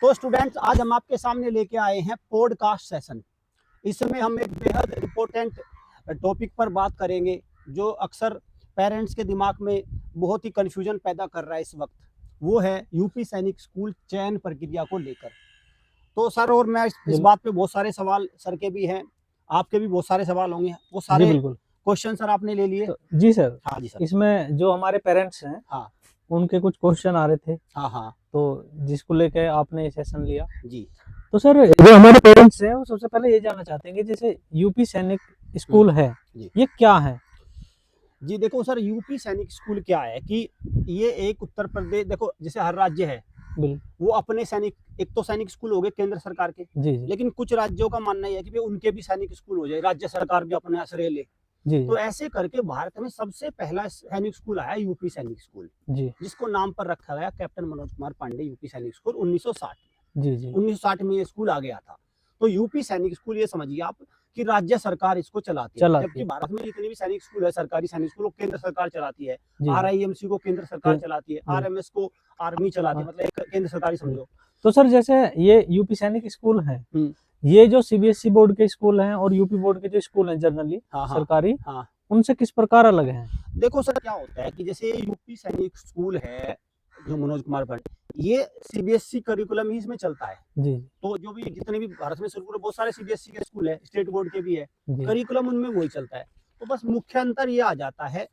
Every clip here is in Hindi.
तो स्टूडेंट्स, आज हम आपके सामने लेके आए हैं पॉडकास्ट सेशन। इसमें हम एक बेहद इम्पोर्टेंट टॉपिक पर बात करेंगे जो अक्सर पेरेंट्स के दिमाग में बहुत ही कन्फ्यूजन पैदा कर रहा है इस वक्त। वो है यूपी सैनिक स्कूल चयन प्रक्रिया को लेकर। तो सर, और मैं इस बात पे बहुत सारे सवाल सर के भी हैं, आपके भी बहुत सारे सवाल होंगे, वो सारे क्वेश्चन सर आपने ले लिए? जी सर। हाँ जी सर। इसमें जो हमारे पेरेंट्स हैं, हाँ, उनके कुछ क्वेश्चन आ रहे थे। हाँ हाँ, तो जिसको लेके आपने ये सेशन लिया जी। तो सर, जो हमारे पेरेंट्स हैं वो सबसे पहले ये जानना चाहते हैं कि जैसे यूपी सैनिक स्कूल है, ये क्या है? जी देखो सर, यूपी सैनिक स्कूल क्या है कि ये एक उत्तर प्रदेश, देखो जैसे हर राज्य है वो अपने सैनिक, एक तो सैनिक स्कूल हो गए केंद्र सरकार के, जी। लेकिन कुछ राज्यों का मानना है कि भाई उनके भी सैनिक स्कूल हो जाए, राज्य सरकार भी अपने आश्रय ले। जी। तो ऐसे करके भारत में सबसे पहला सैनिक स्कूल आया यूपी सैनिक स्कूल, जी, जिसको नाम पर रखा गया कैप्टन मनोज कुमार पांडे यूपी सैनिक स्कूल 1960 में। जी जी 1960 में ये स्कूल आ गया था। तो यूपी सैनिक स्कूल, ये समझिए आप कि राज्य सरकार इसको चलाती है, जबकि भारत में जितने भी सैनिक स्कूल है, सरकारी सैनिक स्कूल, केंद्र सरकार चलाती है। RIMC को केंद्र सरकार चलाती है, RMS को आर्मी चलाती है, मतलब एक केंद्र सरकारी समझो। तो सर, जैसे ये यूपी सैनिक स्कूल है, ये जो CBSE बोर्ड के स्कूल हैं और यूपी बोर्ड के जो स्कूल हैं जनरली सरकारी, उनसे किस प्रकार अलग हैं? देखो सर, क्या होता है कि जैसे यूपी सैनिक स्कूल है जो मनोज कुमार पांडे, ये CBSE करिकुलम ही इसमें चलता है। जी। तो जो भी जितने भी भारत में बहुत सारे CBSE के स्कूल है, स्टेट बोर्ड के भी है, करिकुलम उनमें वही चलता है। तो बस मुख्य अंतर ये आ जाता है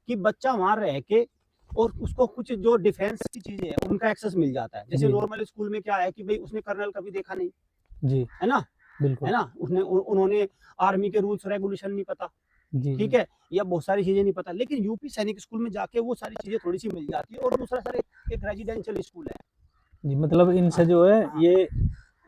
कि बच्चा वहां रह के और उसको कुछ जो डिफेंस की चीजें हैं उनका एक्सेस मिल जाता है। जैसे नॉर्मल स्कूल में क्या है कि भाई उसने कर्नल कभी देखा नहीं, जी, है ना, बिल्कुल, है ना, उन्होंने आर्मी के रूल्स रेगुलेशन नहीं पता, ठीक है, या बहुत सारी चीजें नहीं पता। लेकिन यूपी सैनिक स्कूल में जाके वो सारी चीजें थोड़ी सी मिल जाती है। और दूसरा सर, एक रेजिडेंशियल स्कूल है जी, मतलब इनसे जो है ये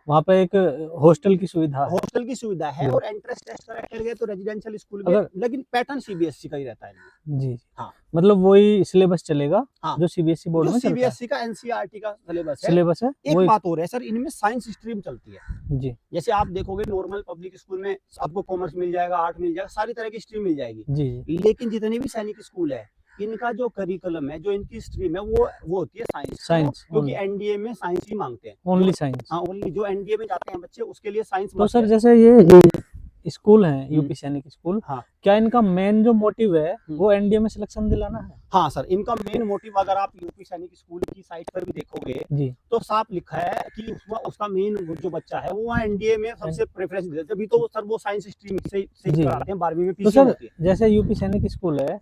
वहाँ पे एक हॉस्टल की सुविधा है और एंट्रेंस टेस्ट करेंगे तो रेजिडेंशियल स्कूल में, लेकिन पैटर्न CBSE का ही रहता है जी। हाँ, मतलब वही सिलेबस चलेगा। हाँ, जो CBSE बोर्ड में CBSE का NCERT का सिलेबस है। एक बात और है सर, इनमें साइंस स्ट्रीम चलती है जी। जैसे आप देखोगे नॉर्मल पब्लिक स्कूल में आपको कॉमर्स मिल जाएगा, आर्ट मिल जाएगा, सारी तरह की स्ट्रीम मिल जाएगी जी। लेकिन जितने भी सैनिक स्कूल है, इनका जो करिकुलम है, जो इनकी स्ट्रीम है, वो होती है साइंस, क्योंकि NDA में साइंस ही मांगते हैं, ओनली साइंस। हाँ, ओनली जो NDA में जाते हैं बच्चे उसके लिए साइंस। तो सर, जैसे ये स्कूल है यूपी सैनिक स्कूल, हाँ, क्या इनका मेन जो मोटिव है वो NDA में सिलेक्शन दिलाना है? हाँ सर, इनका मेन मोटिव, अगर आप यूपी सैनिक स्कूल की साइट पर भी देखोगे जी, तो साफ लिखा है कि उसका मेन जो बच्चा है वो वहाँ NDA में सबसे प्रेफरेंस देते हैं। तभी तो सर वो साइंस स्ट्रीम से कराते हैं 12वीं में। तो सर, जैसे यूपी सैनिक स्कूल है,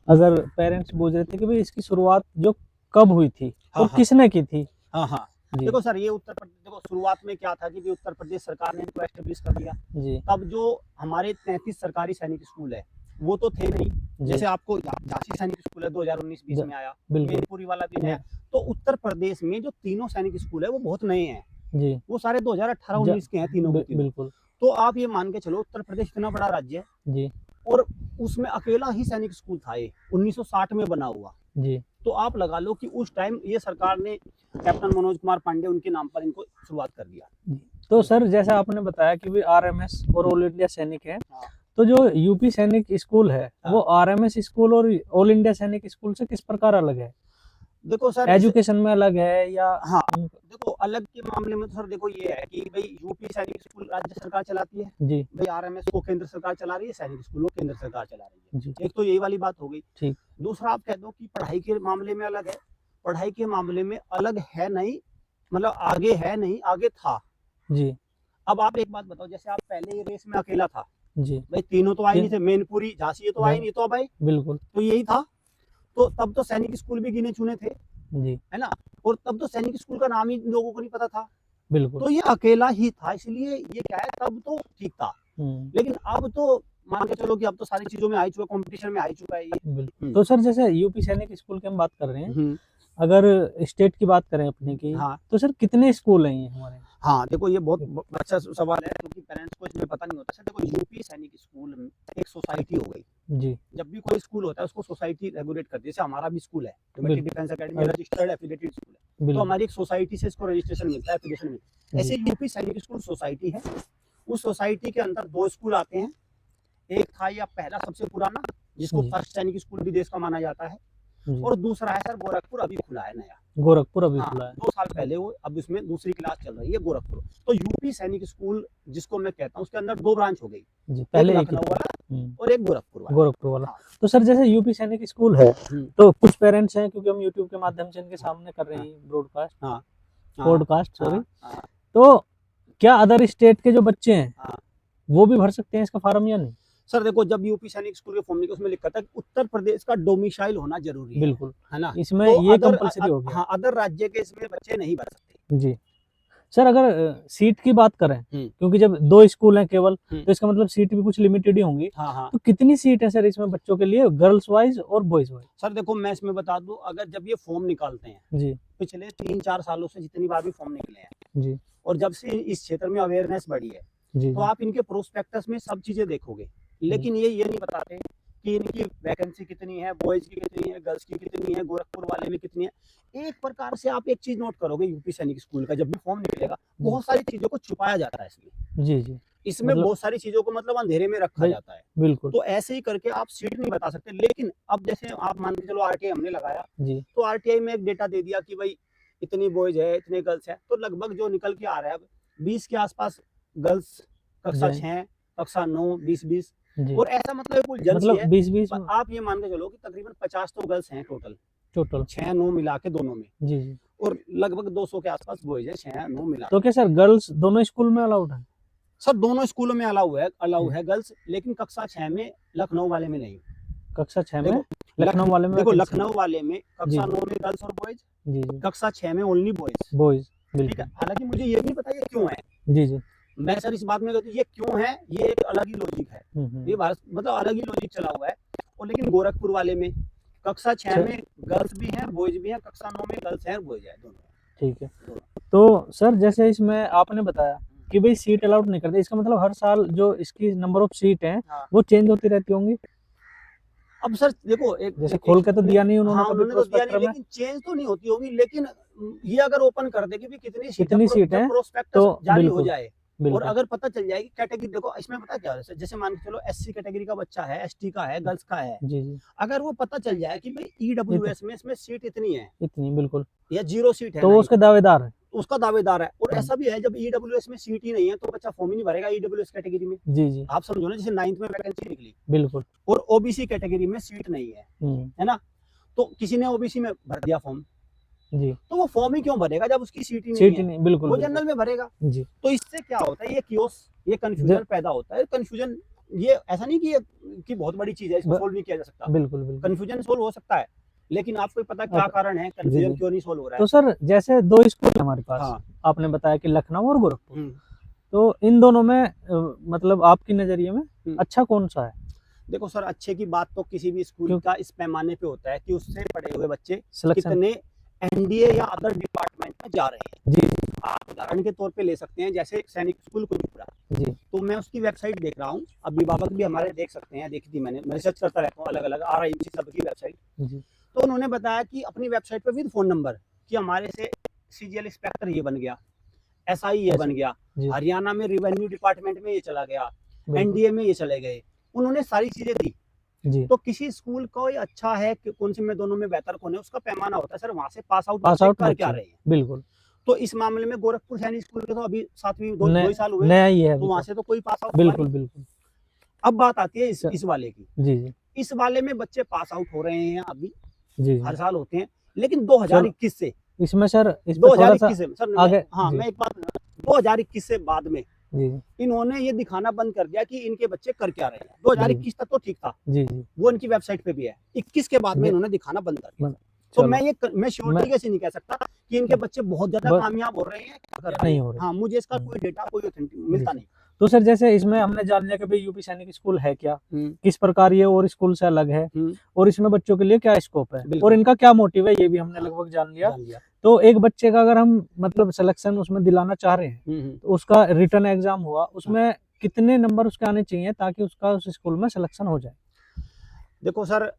अगर पेरेंट्स पूछ रहे थे कि भाई इसकी शुरुआत जो कब हुई थी और किसने की थी? हाँ हाँ, देखो सर, ये उत्तर प्रदेश, देखो शुरुआत में क्या था कि उत्तर प्रदेश सरकार ने इनको एस्टेब्लिश कर दिया जी। तब जो हमारे 33 सरकारी सैनिक स्कूल है वो तो थे नहीं, जैसे आपको झांसी सैनिक स्कूल है 2019-20 में आया, मैनपुरी वाला भी नया। तो उत्तर प्रदेश में जो तीनों सैनिक स्कूल है वो बहुत नए हैं जी, वो सारे 2018-19 के हैं तीनों के तीनों। बिल्कुल। तो आप ये मान के चलो, उत्तर प्रदेश इतना बड़ा राज्य है जी, और उसमें अकेला ही सैनिक स्कूल था, ये 1960 में बना हुआ जी। तो आप लगा लो कि उस टाइम ये सरकार ने कैप्टन मनोज कुमार पांडे उनके नाम पर इनको शुरुआत कर दिया। तो सर, जैसा आपने बताया कि भी RMS और ऑल इंडिया सैनिक है, तो जो यूपी सैनिक स्कूल है वो RMS स्कूल और ऑल इंडिया सैनिक स्कूल से किस प्रकार अलग है? देखो सर, एजुकेशन में अलग है या? हाँ, देखो अलग के मामले में तो सर देखो ये है कि भाई यूपी सैनिक स्कूल राज्य सरकार चलाती है जी, भाई RMS को केंद्र सरकार चला रही है, सैनिक स्कूल को केंद्र सरकार चला रही है जी। एक तो यही वाली बात हो गई। ठीक। दूसरा आप कह दो कि पढ़ाई के मामले में अलग है, पढ़ाई के मामले में अलग है नहीं, मतलब आगे है नहीं, आगे था जी। अब आप एक बात बताओ, जैसे आप पहले ये रेस में अकेला था जी, भाई तीनों तो आए नहीं थे, मैनपुरी झांसी तो आए नहीं, तो भाई बिल्कुल, तो यही था। तो तब तो सैनिक स्कूल भी गिने चुने थे जी, है ना, और तब तो सैनिक स्कूल का नाम ही लोगों को नहीं पता था बिल्कुल, तो ये अकेला ही था, इसलिए ये क्या है, तब तो ठीक था। लेकिन अब तो मान के चलो कि अब तो सारी चीजों में आ चुका, कंपटीशन में आ चुका है ये। तो सर, जैसे यूपी सैनिक स्कूल की हम बात कर रहे हैं, अगर स्टेट की बात करें अपने की, हाँ, तो सर कितने स्कूल हैं ये हमारे? हाँ देखो, ये बहुत अच्छा सवाल है, क्योंकि पेरेंट्स को इसमें पता नहीं होता। सर देखो, यूपी सैनिक स्कूल में एक सोसाइटी हो गई जी, जब भी कोई स्कूल होता है उसको सोसाइटी रेगुलेट करती है। जैसे हमारा भी स्कूल है, humanity defence academy, registered affiliated school है, तो हमारी एक सोसाइटी से इसको रजिस्ट्रेशन मिलता है, एफिलिएशन मिलता है। ऐसे यूपी सैनिक स्कूल सोसाइटी है, उस सोसाइटी के अंदर 2 स्कूल आते हैं। एक था या पहला सबसे पुराना, जिसको फर्स्ट सैनिक स्कूल भी देश का माना जाता है, जी। और दूसरा है सर गोरखपुर, अभी खुला है नया, गोरखपुर अभी हाँ, खुला है। 2 साल पहले वो, अब उसमें दूसरी क्लास चल रही है गोरखपुर। तो यूपी सैनिक स्कूल जिसको मैं कहता हूँ, उसके अंदर 2 ब्रांच हो गई, जी, एक पहले एक ही लखनऊ था। वाला और एक गोरखपुर वाला। गोरखपुर वाला। हाँ। तो सर जैसे यूपी सैनिक स्कूल है, तो कुछ पेरेंट्स हैं, क्योंकि हम यूट्यूब के माध्यम से इनके सामने कर रहे हैं ब्रॉडकास्ट, हाँ, पॉडकास्ट सॉरी, हाँ, तो क्या अदर स्टेट के जो बच्चे हैं हाँ। वो भी भर सकते हैं इसका फॉर्म या नहीं? सर देखो, जब यूपी सैनिक स्कूल के फॉर्म निकले उसमें लिखा था कि उत्तर प्रदेश का डोमिसाइल होना जरूरी बिल्कुल, है ना, इसमें तो ये अदर कंपलसरी हो गया। हाँ, अदर राज्य के इसमें बच्चे नहीं भर सकते। जी सर, अगर सीट की बात करें, क्योंकि जब 2 स्कूल हैं केवल, तो इसका मतलब सीट भी कुछ लिमिटेड ही होंगी। हाँ, हाँ। तो कितनी सीट है सर इसमें बच्चों के लिए, गर्ल्स वाइज और बॉयज वाइज? सर देखो, मैं इसमें बता दूं, अगर जब ये फॉर्म निकालते हैं जी पिछले 3-4 सालों से जितनी बार भी फॉर्म निकले हैं, जी और जब से इस क्षेत्र में अवेयरनेस बढ़ी है, जी, तो आप इनके प्रोस्पेक्टस में सब चीजें देखोगे, लेकिन ये नहीं बताते कि इनकी वैकेंसी कितनी है, बॉयज की कितनी है, गर्ल्स की कितनी है, गोरखपुर वाले में कितनी है। एक प्रकार से आप एक चीज नोट करोगे, यूपी सैनिक स्कूल का जब भी फॉर्म निकलेगा, बहुत सारी चीजों को छुपाया जाता है इसमें। जी जी, इसमें बहुत सारी चीजों को मतलब अंधेरे में रखा जाता है। बिल्कुल। तो ऐसे ही करके आप सीट नहीं बता सकते। लेकिन अब जैसे आप मान के चलो, आरटीआई हमने लगाया, जी तो आरटीआई में एक डेटा दे दिया कि भाई इतनी बॉयज है, इतने गर्ल्स है, तो लगभग जो निकल के आ रहा है अब 20 के आसपास गर्ल्स, कक्षा 6, कक्षा 9, 20, और ऐसा मतलब कुल जन मतलब है 20 आप ये मान के चलो कि तकरीबन 50 तो गर्ल्स हैं टोटल 6-9 मिला के दोनों में, जी जी, और लगभग 200 के आसपास बॉयज है, 6-9 मिला। तो क्या सर गर्ल्स दोनों स्कूल में अलाउड है? सर दोनों स्कूलों में अलाउ है गर्ल्स, लेकिन कक्षा 6 में, लखनऊ वाले में नहीं। कक्षा 6 में लखनऊ वाले में, देखो लखनऊ वाले में कक्षा 9 में गर्ल्स और बॉयज, जी जी, कक्षा 6 में ओनली बॉयज। ठीक है, हालांकि मुझे ये भी पता है क्यों है। जी जी, मैं सर इस बात में कहता हूं ये क्यों है, ये एक अलग ही लॉजिक है, ये भारत मतलब अलग ही लॉजिक चला हुआ है। और लेकिन गोरखपुर वाले में कक्षा 6 में गर्ल्स भी हैं, बॉयज भी हैं, कक्षा 9 में गर्ल्स हैं, बॉयज हैं दोनों। ठीक है, तो सर जैसे इसमें आपने बताया कि भाई सीट अलाउड नहीं करते, इसका मतलब हर साल जो इसकी नंबर ऑफ सीट है वो चेंज होती रहती होंगी? अब सर देखो, एक जैसे खोल के तो दिया नहीं उन्होंने, हाँ, कभी उन्होंने तो दिया नहीं, प्रोस्पेक्टर में, लेकिन चेंज तो नहीं होती होगी। लेकिन ये अगर ओपन कर दे कि भी कितनी सीट है, प्रोस्पेक्टस तो जारी हो जाए, और बिल्कुल, अगर पता चल जाएगी कैटेगरी, देखो इसमें पता क्या है, जैसे मान के चलो एससी कैटेगरी का बच्चा है, एसटी का है, गर्ल्स का है, जी जी, अगर वो पता चल जाए कि भाई ईडब्ल्यूएस में इसमें सीट इतनी है, इतनी बिल्कुल, या 0 सीट है, तो वो उसके दावेदार है, उसका दावेदार है। और ऐसा भी है जब ईडब्ल्यूएस में सीट ही नहीं है तो बच्चा फॉर्म ही नहीं भरेगा ईडब्ल्यूएस कैटेगरी में। जी जी, आप समझो ना, जैसे 9th में वैकेंसी निकली बिल्कुल, और ओबीसी कैटेगरी में सीट नहीं है, है ना, तो किसी ने ओबीसी में भर दिया फॉर्म, जी, तो वो फॉर्म ही क्यों भरेगा जब उसकी सीट ही नहीं है, बिल्कुल, वो जनरल में भरेगा। जी, तो इससे क्या होता है, ये कियोस, ये कंफ्यूजन पैदा होता है। कंफ्यूजन ये ऐसा नहीं कि ये कि बहुत बड़ी चीज है, इसको सोल्व नहीं किया जा सकता, बिल्कुल, कंफ्यूजन सोल्व हो सकता है, लेकिन आपको पता क्या कारण है, कंफ्यूजन क्यों नहीं सोल्व हो रहा है। तो सर जैसे 2 स्कूल हमारे पास, हाँ, आपने बताया कि लखनऊ और गोरखपुर, तो इन दोनों में मतलब आपकी नजरिए में अच्छा कौन सा है? देखो सर, अच्छे की बात तो किसी भी स्कूल का इस पैमाने पे होता है कि उससे पढ़े हुए बच्चे सिलेक्शन कितने एनडीए या अदर डिपार्टमेंट में जा रहे हैं। जी, आप उदाहरण के तौर पे ले सकते हैं, जैसे सैनिक स्कूल कुलीपुरा, जी, तो मैं उसकी वेबसाइट देख रहा हूँ, अभिभावक भी हमारे देख सकते हैं, देखी थी मैंने, मैं रिसर्च करता रहता हूँ अलग अलग RIMC सबकी वेबसाइट। तो उन्होंने बताया कि अपनी वेबसाइट पे विद फोन नंबर कि हमारे से CGL इंस्पेक्टर ये बन गया, SI ये बन गया, हरियाणा में रेवेन्यू डिपार्टमेंट में ये चला गया, NDA में ये चले गए, उन्होंने सारी चीजें दी। जी, तो किसी स्कूल को अच्छा है कि कौन से में दोनों में बेहतर कौन है, उसका पैमाना होता है सर वहां से पास आउट कर क्या रहे हैं। बिल्कुल, तो इस मामले में गोरखपुर सैनिक स्कूल के तो अभी 7वीं 2 साल हुए, नया ही है, तो वहां से तो कोई पास आउट, बिल्कुल बिल्कुल। अब बात आती है इस वाले की। जी जी, इस वाले में बच्चे पास आउट हो रहे हैं अभी, जी, हर साल होते हैं, लेकिन 2021 से, इसमें सर, इस 2021 से सर आगे, हाँ मैं एक बात, 2021 से बाद में जी, इन्होंने ये दिखाना बंद कर दिया कि इनके बच्चे कर क्या रहे हैं। 2021 तक तो ठीक था, जी जी, वो इनकी वेबसाइट पे भी है, 21 के बाद में इन्होंने दिखाना बंद कर दिया। तो मैं श्योर तरीके से नहीं कह सकता कि इनके बच्चे बहुत ज्यादा कामयाब हो रहे हैं, नहीं हो रहे। हाँ, मुझे इसका कोई डेटा, कोई ऑथेंटिक मिलता नहीं। तो सर जैसे इसमें हमने जान लिया कि भाई यूपी सैनिक स्कूल है क्या, किस प्रकार ये और स्कूल से अलग है, और इसमें बच्चों के लिए क्या स्कोप है, और इनका क्या मोटिव है, ये भी हमने लगभग जान लिया। तो एक बच्चे का अगर हम मतलब सिलेक्शन उसमें दिलाना चाह रहे हैं, तो उसका रिटर्न एग्जाम हुआ, उसमें कितने नंबर उसके आने चाहिए ताकि उसका उस स्कूल में सिलेक्शन हो जाए? देखो सर,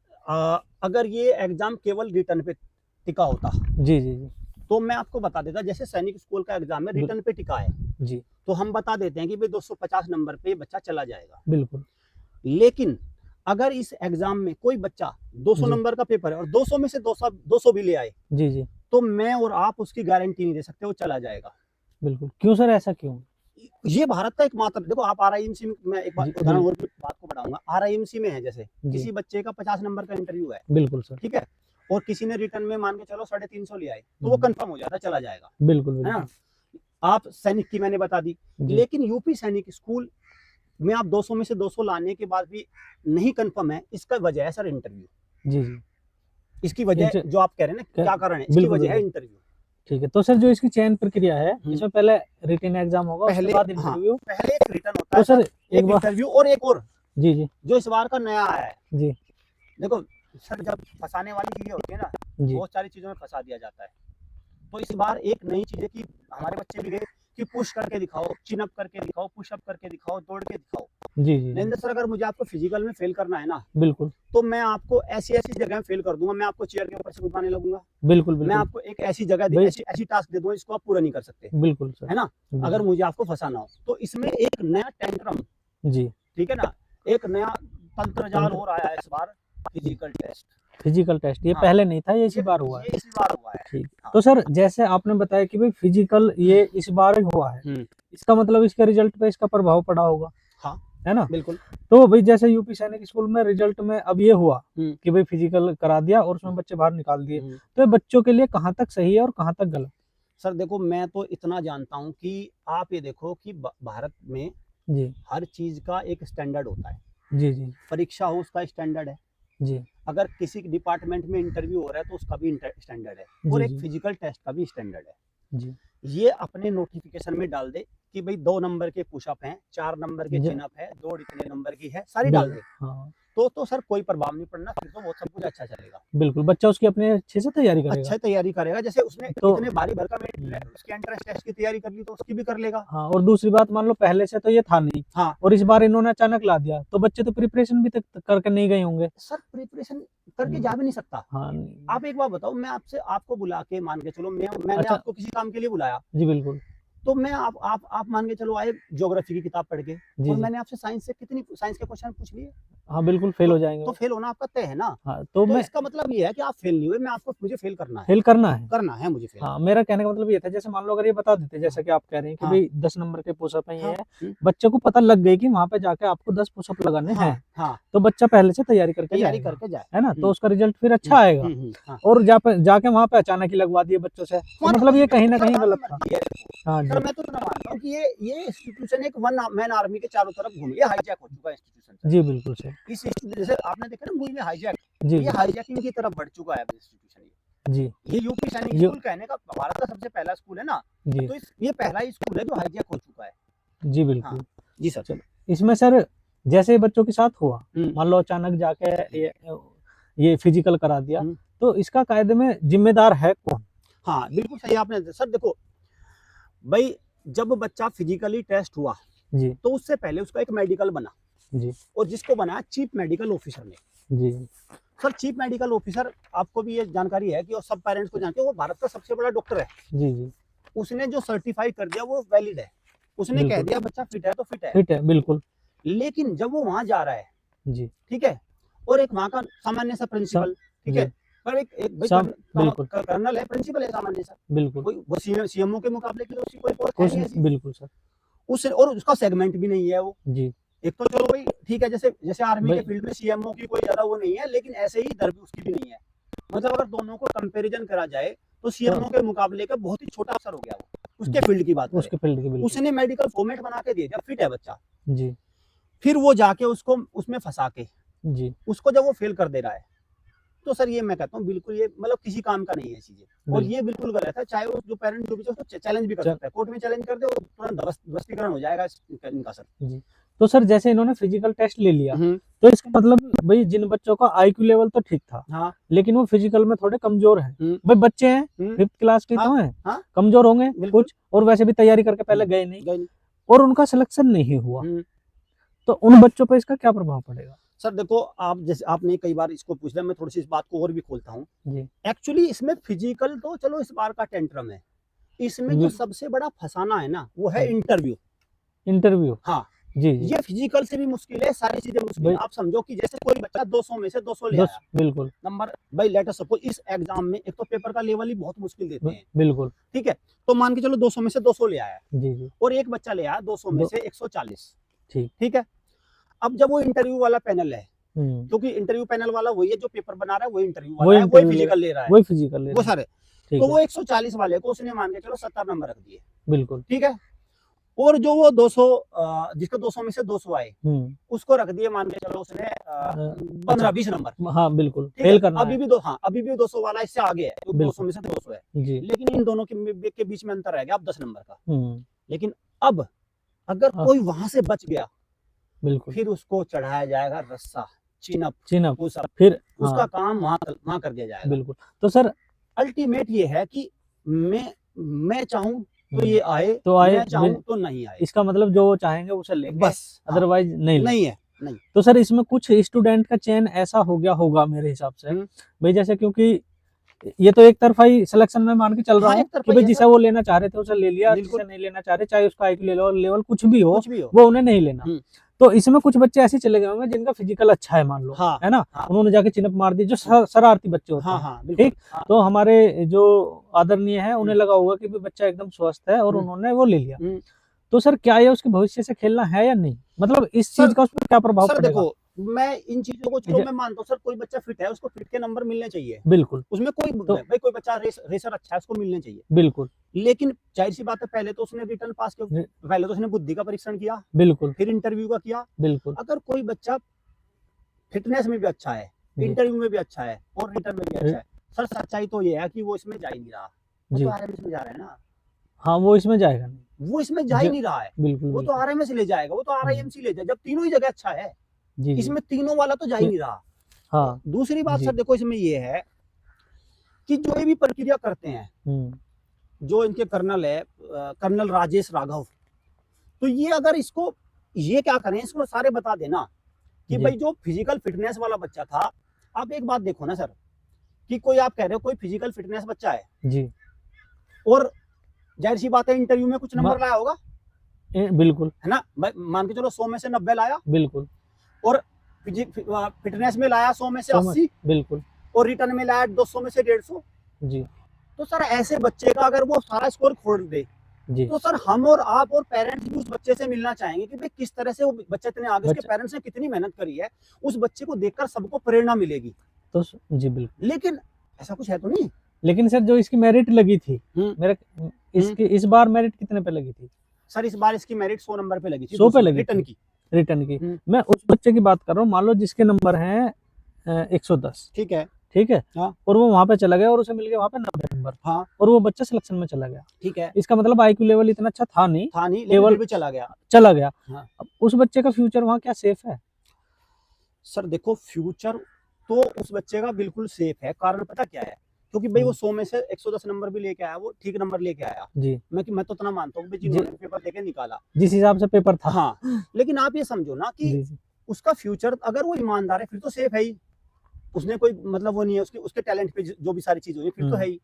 अगर ये एग्जाम केवल रिटर्न पे टिका होता, जी जी जी, तो मैं आपको बता देता, जैसे सैनिक स्कूल का एग्जाम है रिटर्न पे टिका है जी, तो हम बता देते हैं कि भाई 250 नंबर पे बच्चा चला जाएगा। बिल्कुल। लेकिन अगर इस एग्जाम में कोई बच्चा 200 जी। नंबर का पेपर है और 200 में से 200 भी ले आए, जी जी तो मैं और आप उसकी गारंटी नहीं दे सकते वो चला जाएगा। बिल्कुल। क्यों सर, ऐसा क्यों? ये भारत का एकमात्र, देखो आप आरआईएमसी में, मैं एक बात जी, उदाहरण जी। और बात को बढ़ाऊंगा, आरआईएमसी में है जैसे जी। किसी बच्चे का 50 नंबर का इंटरव्यू है, बिल्कुल सर। ठीक है, और किसी ने रिटर्न में मान के चलो 350 ले आए, तो वो कंफर्म हो जाता, चला जाएगा, बिल्कुल है बिल्कुल। ना। आप सैनिक की मैंने बता दी, जी लेकिन यूपी सैनिक स्कूल में आप 200 में से 200 लाने के बाद भी नहीं कंफर्म है, इसका वजह है सर इंटरव्यू। जी जी। इसकी वजह इंटर- जो आप कह रहे हैं ना, क्या- क्या कारण है, इसकी बिल्कुल वजह है बिल्कुल। इंटरव्यू। ठीक है, तो सर जो इसकी चयन प्रक्रिया है, इसमें पहले रिटन एग्जाम होगा, उसके पहले बाद हाँ, इंटरव्यू। पहले एक रिटर्न होता तो है सर सर, एक एक बार इंटरव्यू और एक और जी जी जो इस बार का नया आया है। जी देखो सर, जब फंसाने वाली चीजें होती है ना, जी बहुत सारी चीजों में फंसा दिया जाता है, तो इस बार एक नई चीज है कि हमारे बच्चे भी गए कि पुश करके दिखाओ, चिन अप करके दिखाओ, पुश अप करके दिखाओ, दौड़ के दिखाओ। जी जी नरेंद्र सर, अगर मुझे आपको फिजिकल में फेल करना है ना, बिल्कुल तो मैं आपको ऐसी ऐसी जगह में फेल कर दूंगा, मैं आपको चेयर के ऊपर से कूदवाने लगूंगा, बिल्कुल मैं बिल्कुल आपको एक ऐसी जगह भाई- ऐसी ऐसी टास्क दे दूंगा जिसको आप पूरा नहीं कर सकते, बिल्कुल सर। है ना, बिल्कुल। अगर मुझे आपको फंसाना हो। तो इसमें एक नया टेंट्रम, जी ठीक है ना, एक नया तंत्रजाल हो रहा है इस बार, फिजिकल टेस्ट। फिजिकल टेस्ट, ये हाँ, पहले नहीं था, ये इसी ये बार हुआ है। ये इसी बार हुआ है। ठीक। हाँ। तो सर जैसे आपने बताया कि भाई फिजिकल ये इस बार ही हुआ है, इसका मतलब इसके रिजल्ट पे इसका प्रभाव पड़ा होगा, हाँ है ना। बिल्कुल। तो भाई जैसे यूपी सैनिक स्कूल में रिजल्ट में अब ये हुआ हम्म। कि भाई फिजिकल करा दिया और उसमें बच्चे बाहर निकाल दिए, हम्म। तो ये बच्चों के लिए कहाँ तक सही है और कहाँ तक गलत? सर देखो, मैं तो इतना जानता हूँ कि आप ये देखो कि भारत में जी हर चीज का एक स्टैंडर्ड होता है। जी जी परीक्षा हो उसका स्टैंडर्ड है, जी अगर किसी डिपार्टमेंट में इंटरव्यू हो रहा है तो उसका भी स्टैंडर्ड है, जी और एक जी फिजिकल टेस्ट का भी स्टैंडर्ड है। जी ये अपने नोटिफिकेशन में डाल दे कि भाई 2 नंबर के पुशअप हैं, 4 नंबर के ज- चिन अप है, दौड़ इतने नंबर की है, सारी डाल दे, हाँ तो सर कोई प्रभाव नहीं पड़ना, फिर तो वो सब कुछ अच्छा चलेगा। बिल्कुल, बच्चा उसकी अपने अच्छे से तैयारी करेगा। अच्छा तैयारी करेगा, जैसे उसने तो इतने भारी भरकम उसके एंट्रेंस टेस्ट की तैयारी कर ली तो उसकी भी कर लेगा। हाँ, और दूसरी बात, मान लो पहले से तो ये था नहीं, हाँ, और इस बार इन्होंने अचानक ला दिया, तो बच्चे तो प्रिपरेशन भी तक करके नहीं गए होंगे। सर प्रिपरेशन करके जा भी नहीं सकता। हाँ आप एक बात बताओ, मैं आपको बुला के, मान के चलो मैंने अच्छा। आपको किसी काम के लिए बुलाया, जी बिल्कुल तो मैं आप मान के चलो आए ज्योग्राफी की किताब पढ़ के, जी और जी मैंने आपसे साइंस से कितनी साइंस के क्वेश्चन पूछ लिए, हाँ बिल्कुल फेल हो जाएंगे तो वो। फेल होना आपका तय है ना। हाँ तो मैं इसका मतलब ये है कि आप फेल नहीं हुए, मुझे फेल करना फेल करना है। है मुझे फेल। हाँ, मेरा कहने का मतलब ये था, जैसे मान लो अगर ये बता देते जैसा कि आप कह रहे हैं कि हाँ। भाई 10 नंबर के पुशअप है, ये हाँ। है, बच्चे को पता लग गई कि वहां पे जाके आपको 10 पुशअप लगाने हाँ, हैं, हाँ, तो बच्चा पहले से तैयारी करके तैयारी जाएगा, करके जाए, है ना, तो उसका रिजल्ट फिर अच्छा आएगा। हाँ। और जाके वहां पे अचानक ही लगवा दिए बच्चों से, तो मतलब ये कहीं ना कहीं गलत था। हाँ सर जी मैं तो इतना मानता हूँ कि ये इंस्टीट्यूशन एक वन मैन आर्मी के चारों तरफ घूम, ये हाईजैक हो चुका है इंस्टीट्यूशन। जी बिल्कुल सर। इस जैसे आपने देखा ना मूवी में हाईजैक, जी ये हाईजैकिंग की तरफ बढ़ चुका है इंस्टीट्यूशन। जी ये यूपी सैनिक ये- स्कूल कहने का भारत का सबसे पहला स्कूल है ना, जी तो ये पहला ही स्कूल है जो हाईजैक हो चुका है। जी बिल्कुल। हाँ जी सर। चलो, इसमें सर जैसे बच्चों के साथ हुआ, हम्म। मान लो अचानक जाके ये फिजिकल करा दिया, हम्म। तो इसका कायदे में जिम्मेदार है कौन? हाँ बिल्कुल सही आपने सर, देखो भाई, जब बच्चा फिजिकली टेस्ट हुआ जी तो उससे पहले उसका एक मेडिकल बना, जी और जिसको बनाया चीफ मेडिकल ऑफिसर ने। जी सर चीफ मेडिकल ऑफिसर, आपको भी ये जानकारी है कि, और सब पेरेंट्स को जानते हैं, वो भारत का सबसे बड़ा डॉक्टर है। जी जी उसने जो सर्टिफाई कर दिया वो वैलिड है, उसने कह बिल्कुल। दिया बच्चा फिट है तो फिट है। फिट है बिल्कुल। लेकिन जब वो वहां जा रहा है, जी ठीक है, और एक वहां का सामान्य सा प्रिंसिपल, ठीक है, जी पर एक भाई बिल्कुल कर्नल है, प्रिंसिपल है सामान्य सा, बिल्कुल कोई वो सीएमओ के मुकाबले की उसकी कोई पोस्ट है कुछ नहीं ऐसी। बिल्कुल सर। उस और उसका सेगमेंट भी नहीं है वो। जी एक तो चलो भाई ठीक है, जैसे आर्मी के भाई- फील्ड में सीएमओ की कोई ज्यादा वो नहीं है, लेकिन ऐसे ही इधर भी उसकी भी नहीं है। मतलब अगर दोनों को कंपैरिजन करा जाए तो सीएमओ के मुकाबले का बहुत ही छोटा अफसर हो गया वो, उसके फील्ड की बात करें। उसके फील्ड की बिल्कुल। उसने मेडिकल फॉर्मेट बना के दे दिया, फिट है बच्चा, जी फिर वो जाके उसको उसमें फंसा के जी उसको जब वो फेल कर दे रहा है, तो सर ये मैं कहता हूँ बिल्कुल ये मतलब किसी काम का नहीं है चीजें, और बिल्कुल। ये बिल्कुल गलत है। चाहे वो जो पेरेंट जो भी है उसको चैलेंज भी कर सकता है, कोर्ट में चैलेंज कर दे और तुरंत ध्वस्तीकरण हो जाएगा इनका सर। जी, तो सर जैसे इन्होंने फिजिकल टेस्ट ले लिया, हम्म। तो इसका मतलब भाई जिन बच्चों का आईक्यू लेवल तो ठीक था, हाँ। लेकिन वो फिजिकल में थोड़े कमजोर हैं, भाई बच्चे हैं, 5th क्लास के तो हैं, हाँ। कमजोर होंगे बिल्कुल। कुछ, और वैसे भी तैयारी करके पहले गए नहीं, गए नहीं। और उनका सिलेक्शन नहीं हुआ, तो उन बच्चों पर इसका क्या प्रभाव पड़ेगा? सर देखो, आप जैसे आपने कई बार इसको पूछ लिया, मैं थोड़ी सी इस बात को और भी खोलता हूँ। जी एक्चुअली इसमें फिजिकल तो चलो इस बार का टेंट्रम है, इसमें जो सबसे बड़ा फसाना है ना वो है इंटरव्यू। इंटरव्यू। हाँ, जी ये फिजिकल से भी मुश्किल है, सारी चीजें मुश्किल है। आप समझो कि जैसे कोई बच्चा 200 में से 200 ले आया, बिल्कुल नंबर भाई लेट अस सपोज इस एग्जाम में एक तो पेपर का लेवल ही बहुत मुश्किल देते हैं, बिल्कुल ठीक है, तो मान के चलो 200 में से 200 ले आया, जी और एक बच्चा ले आया 200 में से 140, ठीक है। अब जब वो इंटरव्यू वाला पैनल है, क्योंकि इंटरव्यू पैनल वाला वही है जो पेपर बना रहा है, वही इंटरव्यू वाला है, वही फिजिकल ले रहा है, वही फिजिकल ले वो सारे, तो वो 140 वाले को उसने मान के चलो 70 नंबर रख दिए, बिल्कुल, ठीक है, और जो वो 200 जिसको 200 में से 200 आए उसको रख दिए मान के चलो उसने 15-20 नंबर, हाँ बिल्कुल, फेल करना अभी भी अभी भी 200 वाला इससे आगे है, 200 में से 200 है जी। लेकिन इन दोनों के बीच में अंतर रह गया अब 10 नंबर का। लेकिन अब अगर कोई वहां से बच गया, बिल्कुल, फिर उसको चढ़ाया जाएगा रस्सा, चिनअप, फिर उसका काम वहां कर दिया जाएगा, बिल्कुल। तो सर अल्टीमेट ये है कि मैं चाहूं तो ये आए, तो आए, मैं चाहूं तो नहीं आए, इसका मतलब जो वो चाहेंगे उसे लेंगे, बस, अदरवाइज नहीं है। तो सर इसमें कुछ स्टूडेंट का चयन ऐसा हो गया होगा मेरे हिसाब से भाई, जैसे क्योंकि ये तो एक तरफा ही सिलेक्शन में मान के चल रहा है कि भाई जिसे वो लेना चाह रहे थे उसे ले लिया, जिसे नहीं लेना चाह रहे चाहे उसका IQ लेवल कुछ भी हो वो उन्हें नहीं लेना। तो इसमें कुछ बच्चे ऐसे चले गए होंगे जिनका फिजिकल अच्छा है, मान लो, है ना, उन्होंने जाके चिनअप मार दी, जो शरारती बच्चे होते हैं, ठीक, तो हमारे जो आदरणीय है उन्हें लगा होगा कि बच्चा एकदम स्वस्थ है और उन्होंने वो ले लिया। तो सर क्या ये उसके भविष्य से खेलना है या नहीं, मतलब इस चीज का उस पर क्या प्रभाव पड़ेगा? देखो मैं इन चीजों को चलो मैं मानता हूँ सर, कोई बच्चा फिट है उसको फिट के नंबर मिलने चाहिए, बिल्कुल, उसमें कोई तो, भाई कोई बच्चा रेसर अच्छा है उसको मिलने चाहिए, बिल्कुल, लेकिन जाहिर सी बात है पहले तो उसने रिटर्न पास किया, पहले तो उसने बुद्धि का परीक्षण किया, बिल्कुल, फिर इंटरव्यू का किया, बिल्कुल। अगर कोई बच्चा फिटनेस में भी अच्छा है, इंटरव्यू में भी अच्छा है और रिटर्न में भी अच्छा है, सर सच्चाई तो ये है कि वो इसमें जा ही नहीं रहा, वो तो आरएमएस में जा रहा है ना, हाँ वो इसमें जाएगा नहीं, वो इसमें जा ही नहीं रहा है, बिल्कुल, वो तो आरएमएस ले जाएगा, वो तो आरआईएमसी ले जाएगा, जब तीनों ही जगह अच्छा है, इसमें तीनों वाला तो जा ही नहीं रहा। हाँ दूसरी बात सर देखो इसमें ये है कि जो ये भी प्रक्रिया करते हैं, जो इनके कर्नल है कर्नल राजेश राघव, तो ये अगर इसको ये क्या करें, इसको सारे बता देना कि भाई जो फिजिकल फिटनेस वाला बच्चा था, आप एक बात देखो ना सर कि कोई आप कह रहे हो कोई फिजिकल फिटनेस बच्चा है जी, और जाहिर सी बात है इंटरव्यू में कुछ नंबर लाया होगा, बिल्कुल, है ना, मान के चलो 100 में से 90 लाया, बिल्कुल, और फिटनेस में लाया 100 में से 80, बिल्कुल, और रिटर्न में लाया 200 में से 150 जी। तो सर ऐसे बच्चे का अगर वो सारा स्कोर खोल दे जी, तो सर हम और आप और पेरेंट्स भी उस बच्चे से मिलना चाहेंगे कि भाई किस तरह से वो बच्चा इतने आगे, उसके पेरेंट्स ने कितनी मेहनत करी है, उस बच्चे को देखकर सबको प्रेरणा मिलेगी। तो जी बिल्कुल, लेकिन ऐसा कुछ है तो नहीं। लेकिन सर जो इसकी मेरिट लगी थी, मेरा इसकी इस बार मेरिट कितने पे लगी थी? सर इस बार इसकी मेरिट 100 नंबर पे लगी थी, 100 पे लगी रिटर्न की। मैं उस बच्चे की बात कर रहा हूँ, मान लो जिसके नंबर हैं 110, ठीक है, ठीक है, हाँ, और वो वहां पे चला गया और उसे मिल गया वहां पे 90 नंबर, हाँ, और वो बच्चा सिलेक्शन में चला गया, ठीक है, इसका मतलब IQ लेवल इतना अच्छा था नहीं, लेवल भी चला गया, हाँ। अब उस बच्चे का फ्यूचर वहां क्या सेफ है? सर देखो फ्यूचर तो उस बच्चे का बिल्कुल सेफ है, कारण पता क्या है, क्योंकि भाई वो 100 में से 110 नंबर भी लेके आया, वो ठीक नंबर लेके आया जी, मैं तो इतना मानता हूँ जिन्होंने पेपर देके निकाला जिस हिसाब से पेपर था, हाँ, लेकिन आप ये समझो ना कि उसका फ्यूचर अगर वो ईमानदार है फिर तो सेफ है ही, उसने कोई मतलब वो नहीं है, उसके टैलेंट पे जो भी सारी चीज हुई फिर तो है ही,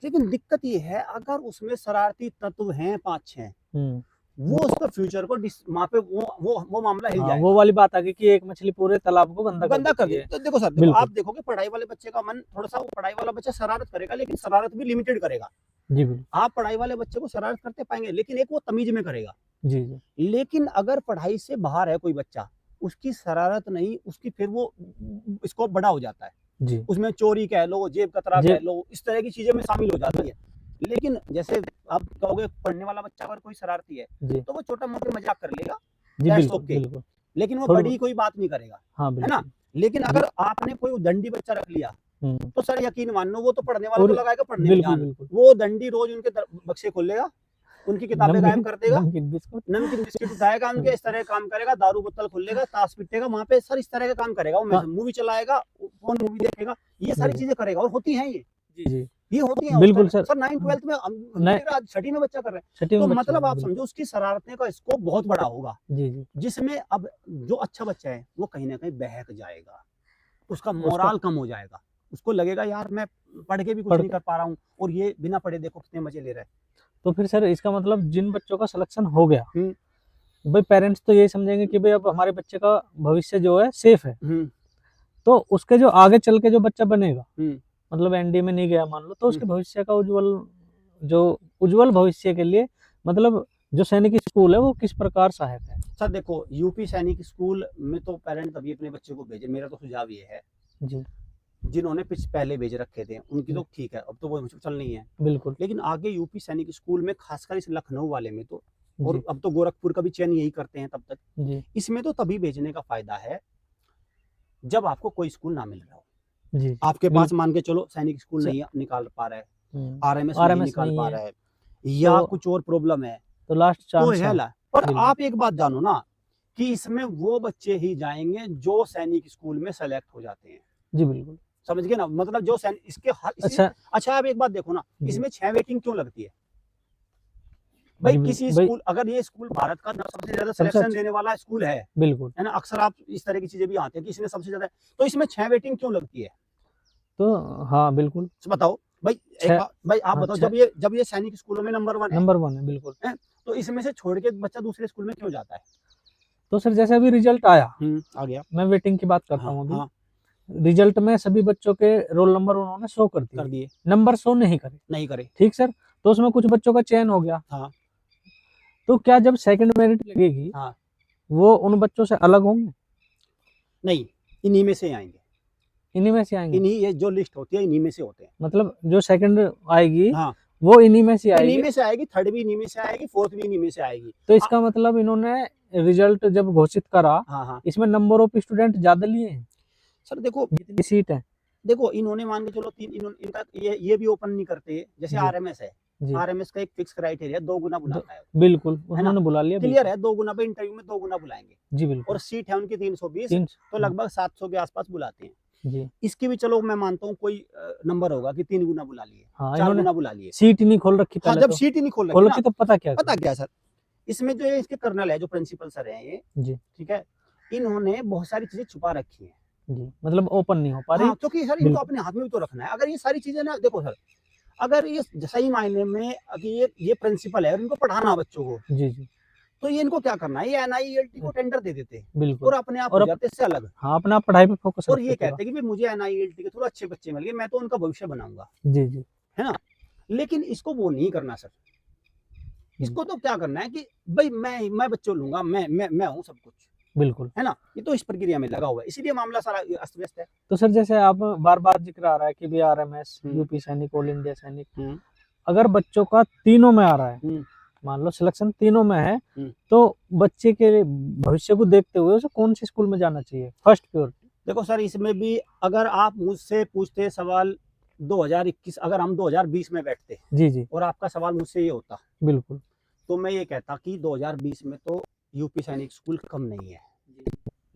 लेकिन दिक्कत ये है अगर उसमें शरारती तत्व हैं 5-6, वो उसका फ्यूचर को वहाँ पे वो मामला हिल जाएगा। वो वाली बात आ गई कि एक मछली पूरे तालाब को गंदा कर दे। तो देखो सर देखो, आप देखोगे पढ़ाई वाले बच्चे का मन थोड़ा सा, वो पढ़ाई वाला बच्चा शरारत करेगा लेकिन शरारत भी लिमिटेड करेगा जी, आप पढ़ाई वाले बच्चे को शरारत करते पाएंगे लेकिन एक वो तमीज में करेगा जी, लेकिन अगर पढ़ाई से बाहर है कोई बच्चा, उसकी शरारत नहीं, उसकी फिर वो स्कोप बड़ा हो जाता है जी, उसमें चोरी कह लो, जेब कतरा कह लो, इस तरह की चीजें में शामिल हो जाती है। लेकिन जैसे आप कहोगे पढ़ने वाला बच्चा अगर कोई शरारती है तो वो छोटा मोटा मजाक कर लेगा जी, बिल्कुल, लेकिन वो बड़ी कोई बात नहीं करेगा, हाँ, है ना। लेकिन अगर आपने कोई दंडी बच्चा रख लिया तो सर यकीन मान लो वो तो पढ़ने वाले को लगाएगा पढ़ने में ध्यान, वो दंडी रोज उनके बक्से खोलेगा, उनकी किताबें गायब कर देगा, नमकीन बिस्किट उठाएगा उनके, इस तरह काम करेगा, दारू बोतल खोलेगा, ताश पीटेगा वहां पे, सर इस तरह का काम करेगा, वो मूवी चलाएगा, फोन मूवी देखेगा, ये सारी चीजें करेगा, और होती हैं ये जी, ये होती है बिल्कुल सर 9th-12th में, छठी में बच्चा कर रहे हैं, तो मतलब आप समझो उसकी शरारतने का स्कोप बहुत बड़ा होगा जी, जिसमें अब जो अच्छा बच्चा है वो कहीं ना कहीं बहक जाएगा, उसका मोराल कम हो जाएगा, उसको लगेगा यार मैं पढ़ के भी कुछ नहीं कर पा रहा हूँ और ये बिना पढ़े देखो कितने मजे ले रहे हैं। तो फिर सर इसका मतलब जिन बच्चों का सिलेक्शन हो गया भाई पेरेंट्स तो यही समझेंगे कि भाई अब हमारे बच्चे का भविष्य जो है सेफ है, तो उसके जो आगे चल के जो बच्चा बनेगा, मतलब एनडीए में नहीं गया मान लो, तो उसके भविष्य का उज्जवल भविष्य के लिए मतलब जो सैनिक स्कूल है वो किस प्रकार सहायक है? सर देखो, यूपी सैनिक स्कूल में तो पेरेंट अभी अपने बच्चे को भेजे, मेरा तो सुझाव ये है जी, जिन्होंने पहले भेज रखे थे उनकी तो ठीक है, अब तो वो चल नहीं है बिल्कुल, लेकिन आगे यूपी सैनिक स्कूल में खासकर इस लखनऊ वाले में तो, और अब तो गोरखपुर का भी चयन यही करते हैं तब तक जी, इसमें तो तभी भेजने का फायदा है जब आपको कोई स्कूल ना मिल रहा हो। जी, आपके पास मान के चलो सैनिक स्कूल नहीं निकाल पा रहा है, आरएमएस नहीं निकाल पा रहा है, या कुछ और प्रॉब्लम है, तो लास्ट चांस है। और आप एक बात जानो ना कि इसमें वो बच्चे ही जाएंगे जो सैनिक स्कूल में सेलेक्ट हो जाते हैं। जी बिल्कुल, समझ गए ना, मतलब जो सैनिक इसके अच्छा आप एक बात देखो ना, इसमें 6 वेटिंग क्यों लगती है भाई? किसी स्कूल, अगर ये स्कूल भारत का सबसे ज्यादा सिलेक्शन देने वाला स्कूल है, बिल्कुल है ना, अक्सर आप इस तरह की चीजें भी आती है कि इसने सबसे ज्यादा, तो इसमें 6 वेटिंग क्यों लगती है? तो हाँ बिल्कुल, बताओ भाई, भाई आप बताओ, जब ये सैनिक स्कूलों में नंबर 1 है बिल्कुल है, तो इसमें से छोड़ के बच्चा दूसरे स्कूल में क्यों जाता है? तो सर जैसे अभी रिजल्ट आया, आ गया, मैं वेटिंग की बात करता हूँ अभी, रिजल्ट में सभी बच्चों के रोल नंबर उन्होंने शो कर दिए, नंबर शो नहीं करे, ठीक सर, तो उसमें कुछ बच्चों का चयन हो गया, तो क्या जब सेकंड मेरिट लगेगी वो उन बच्चों से अलग होंगे? नहीं, इन्हीं में से आएंगे, इन्हीं में से आएंगे, इन्हीं, ये जो लिस्ट होती है इन्हीं में से होते हैं, मतलब जो सेकंड आएगी वो इन्हीं में से आएगी, इन्हीं में से आएगी, थर्ड भी इन्हीं में से आएगी, फोर्थ भी इन्हीं में से आएगी। तो इसका मतलब इन्होंने रिजल्ट जब घोषित करा, इसमें नंबर ऑफ स्टूडेंट ज्यादा लिए हैं सर। देखो जितनी सीट है, देखो इन्होंने मान के चलो इनका ये भी ओपन नहीं करते, जैसे आरएमएस है, आरएमएस का एक फिक्स क्राइटेरिया 2 गुना बुलाता है, बिल्कुल उन्होंने बुला लिया, क्लियर है, 2 गुना पे इंटरव्यू में 2 गुना बुलाएंगे जी बिल्कुल, और सीट है उनकी 320, तो लगभग 700 के आसपास बुलाते हैं जी। इसकी भी चलो मैं मानता हूँ कोई नंबर होगा कि 3 गुना बुला लिए, 4 गुना बुला लिए, सीट ही नहीं खोल रखी, जब सीट ही नहीं खोल रखी तो पता क्या सर, इसमें जो इसके कर्नल है, जो प्रिंसिपल सर है ये जी, ठीक है, इन्होंने बहुत सारी चीजें छुपा रखी है जी, मतलब ओपन नहीं हो पा रही, क्योंकि सर इनको अपने हाथ में भी तो रखना है। अगर ये सारी चीजें ना, देखो सर, अगर ये सही मायने में ये प्रिंसिपल है और इनको पढ़ाना बच्चों को जी जी, तो ये इनको क्या करना है, ये एनआईईएलटी को टेंडर दे देते बिल्कुल, और अपने आप हो जाते इससे अलग, अपना पढ़ाई पे फोकस, और ये कहते हैं कि मुझे एनआईईएलटी के थ्रू अच्छे बच्चे मिल गए, मैं तो उनका भविष्य बनाऊंगा जी जी, है ना। लेकिन इसको वो नहीं करना सर, इसको तो क्या करना है कि भाई मैं बच्चों लूंगा, मैं हूँ सब कुछ, बिल्कुल है ना, ये तो इस प्रक्रिया में लगा हुआ है, इसीलिए मामला सारा अस्त व्यस्त है। तो सर जैसे आप बार बार जिक्र आ रहा है कि भी आरएमएस, यूपी सैनिक, ऑल इंडिया सैनिक, अगर बच्चों का तीनों में आ रहा है, मान लो सिलेक्शन तीनों में है, तो बच्चे के भविष्य को देखते हुए उसे कौन से स्कूल में जाना चाहिए फर्स्ट प्योरिटी? देखो सर, इसमें भी अगर आप मुझसे पूछते सवाल 2021, अगर हम 2020 में बैठते जी जी, और आपका सवाल मुझसे ये होता बिल्कुल, तो मैं ये कहता कि 2020 में तो यूपी सैनिक स्कूल कम नहीं है,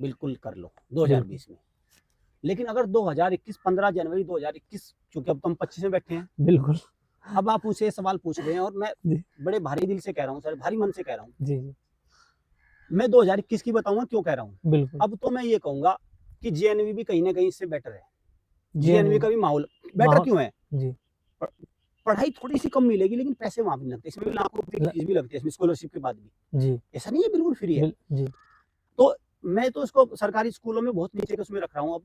बिल्कुल कर लो 2020 में। लेकिन अगर 2021 15 जनवरी 2021, क्योंकि अब तो हम 25 में बैठे हैं, बिल्कुल, अब आप मुझसे सवाल पूछ रहे हैं और मैं बड़े भारी दिल से कह रहा हूँ सर, भारी मन से कह रहा हूँ जी जी, मैं 2021 की बताऊंगा क्यों कह रहा हूँ, बिल्कुल। अब तो मैं ये कहूंगा कि जेएनवी भी कहीं ना कहीं इससे बेटर है, जेएनवी का भी माहौल बेटर क्यों है जी, पढ़ाई थोड़ी सी कम मिलेगी लेकिन पैसे वहां भी लगते हैं, इसमें भी लाखों रुपए की फीस भी लगती है, इसमें स्कॉलरशिप के बाद भी जी, ऐसा नहीं है बिल्कुल फ्री है जी। तो मैं तो इसको सरकारी स्कूलों में बहुत नीचे के उसमें रख रहा हूँ अब,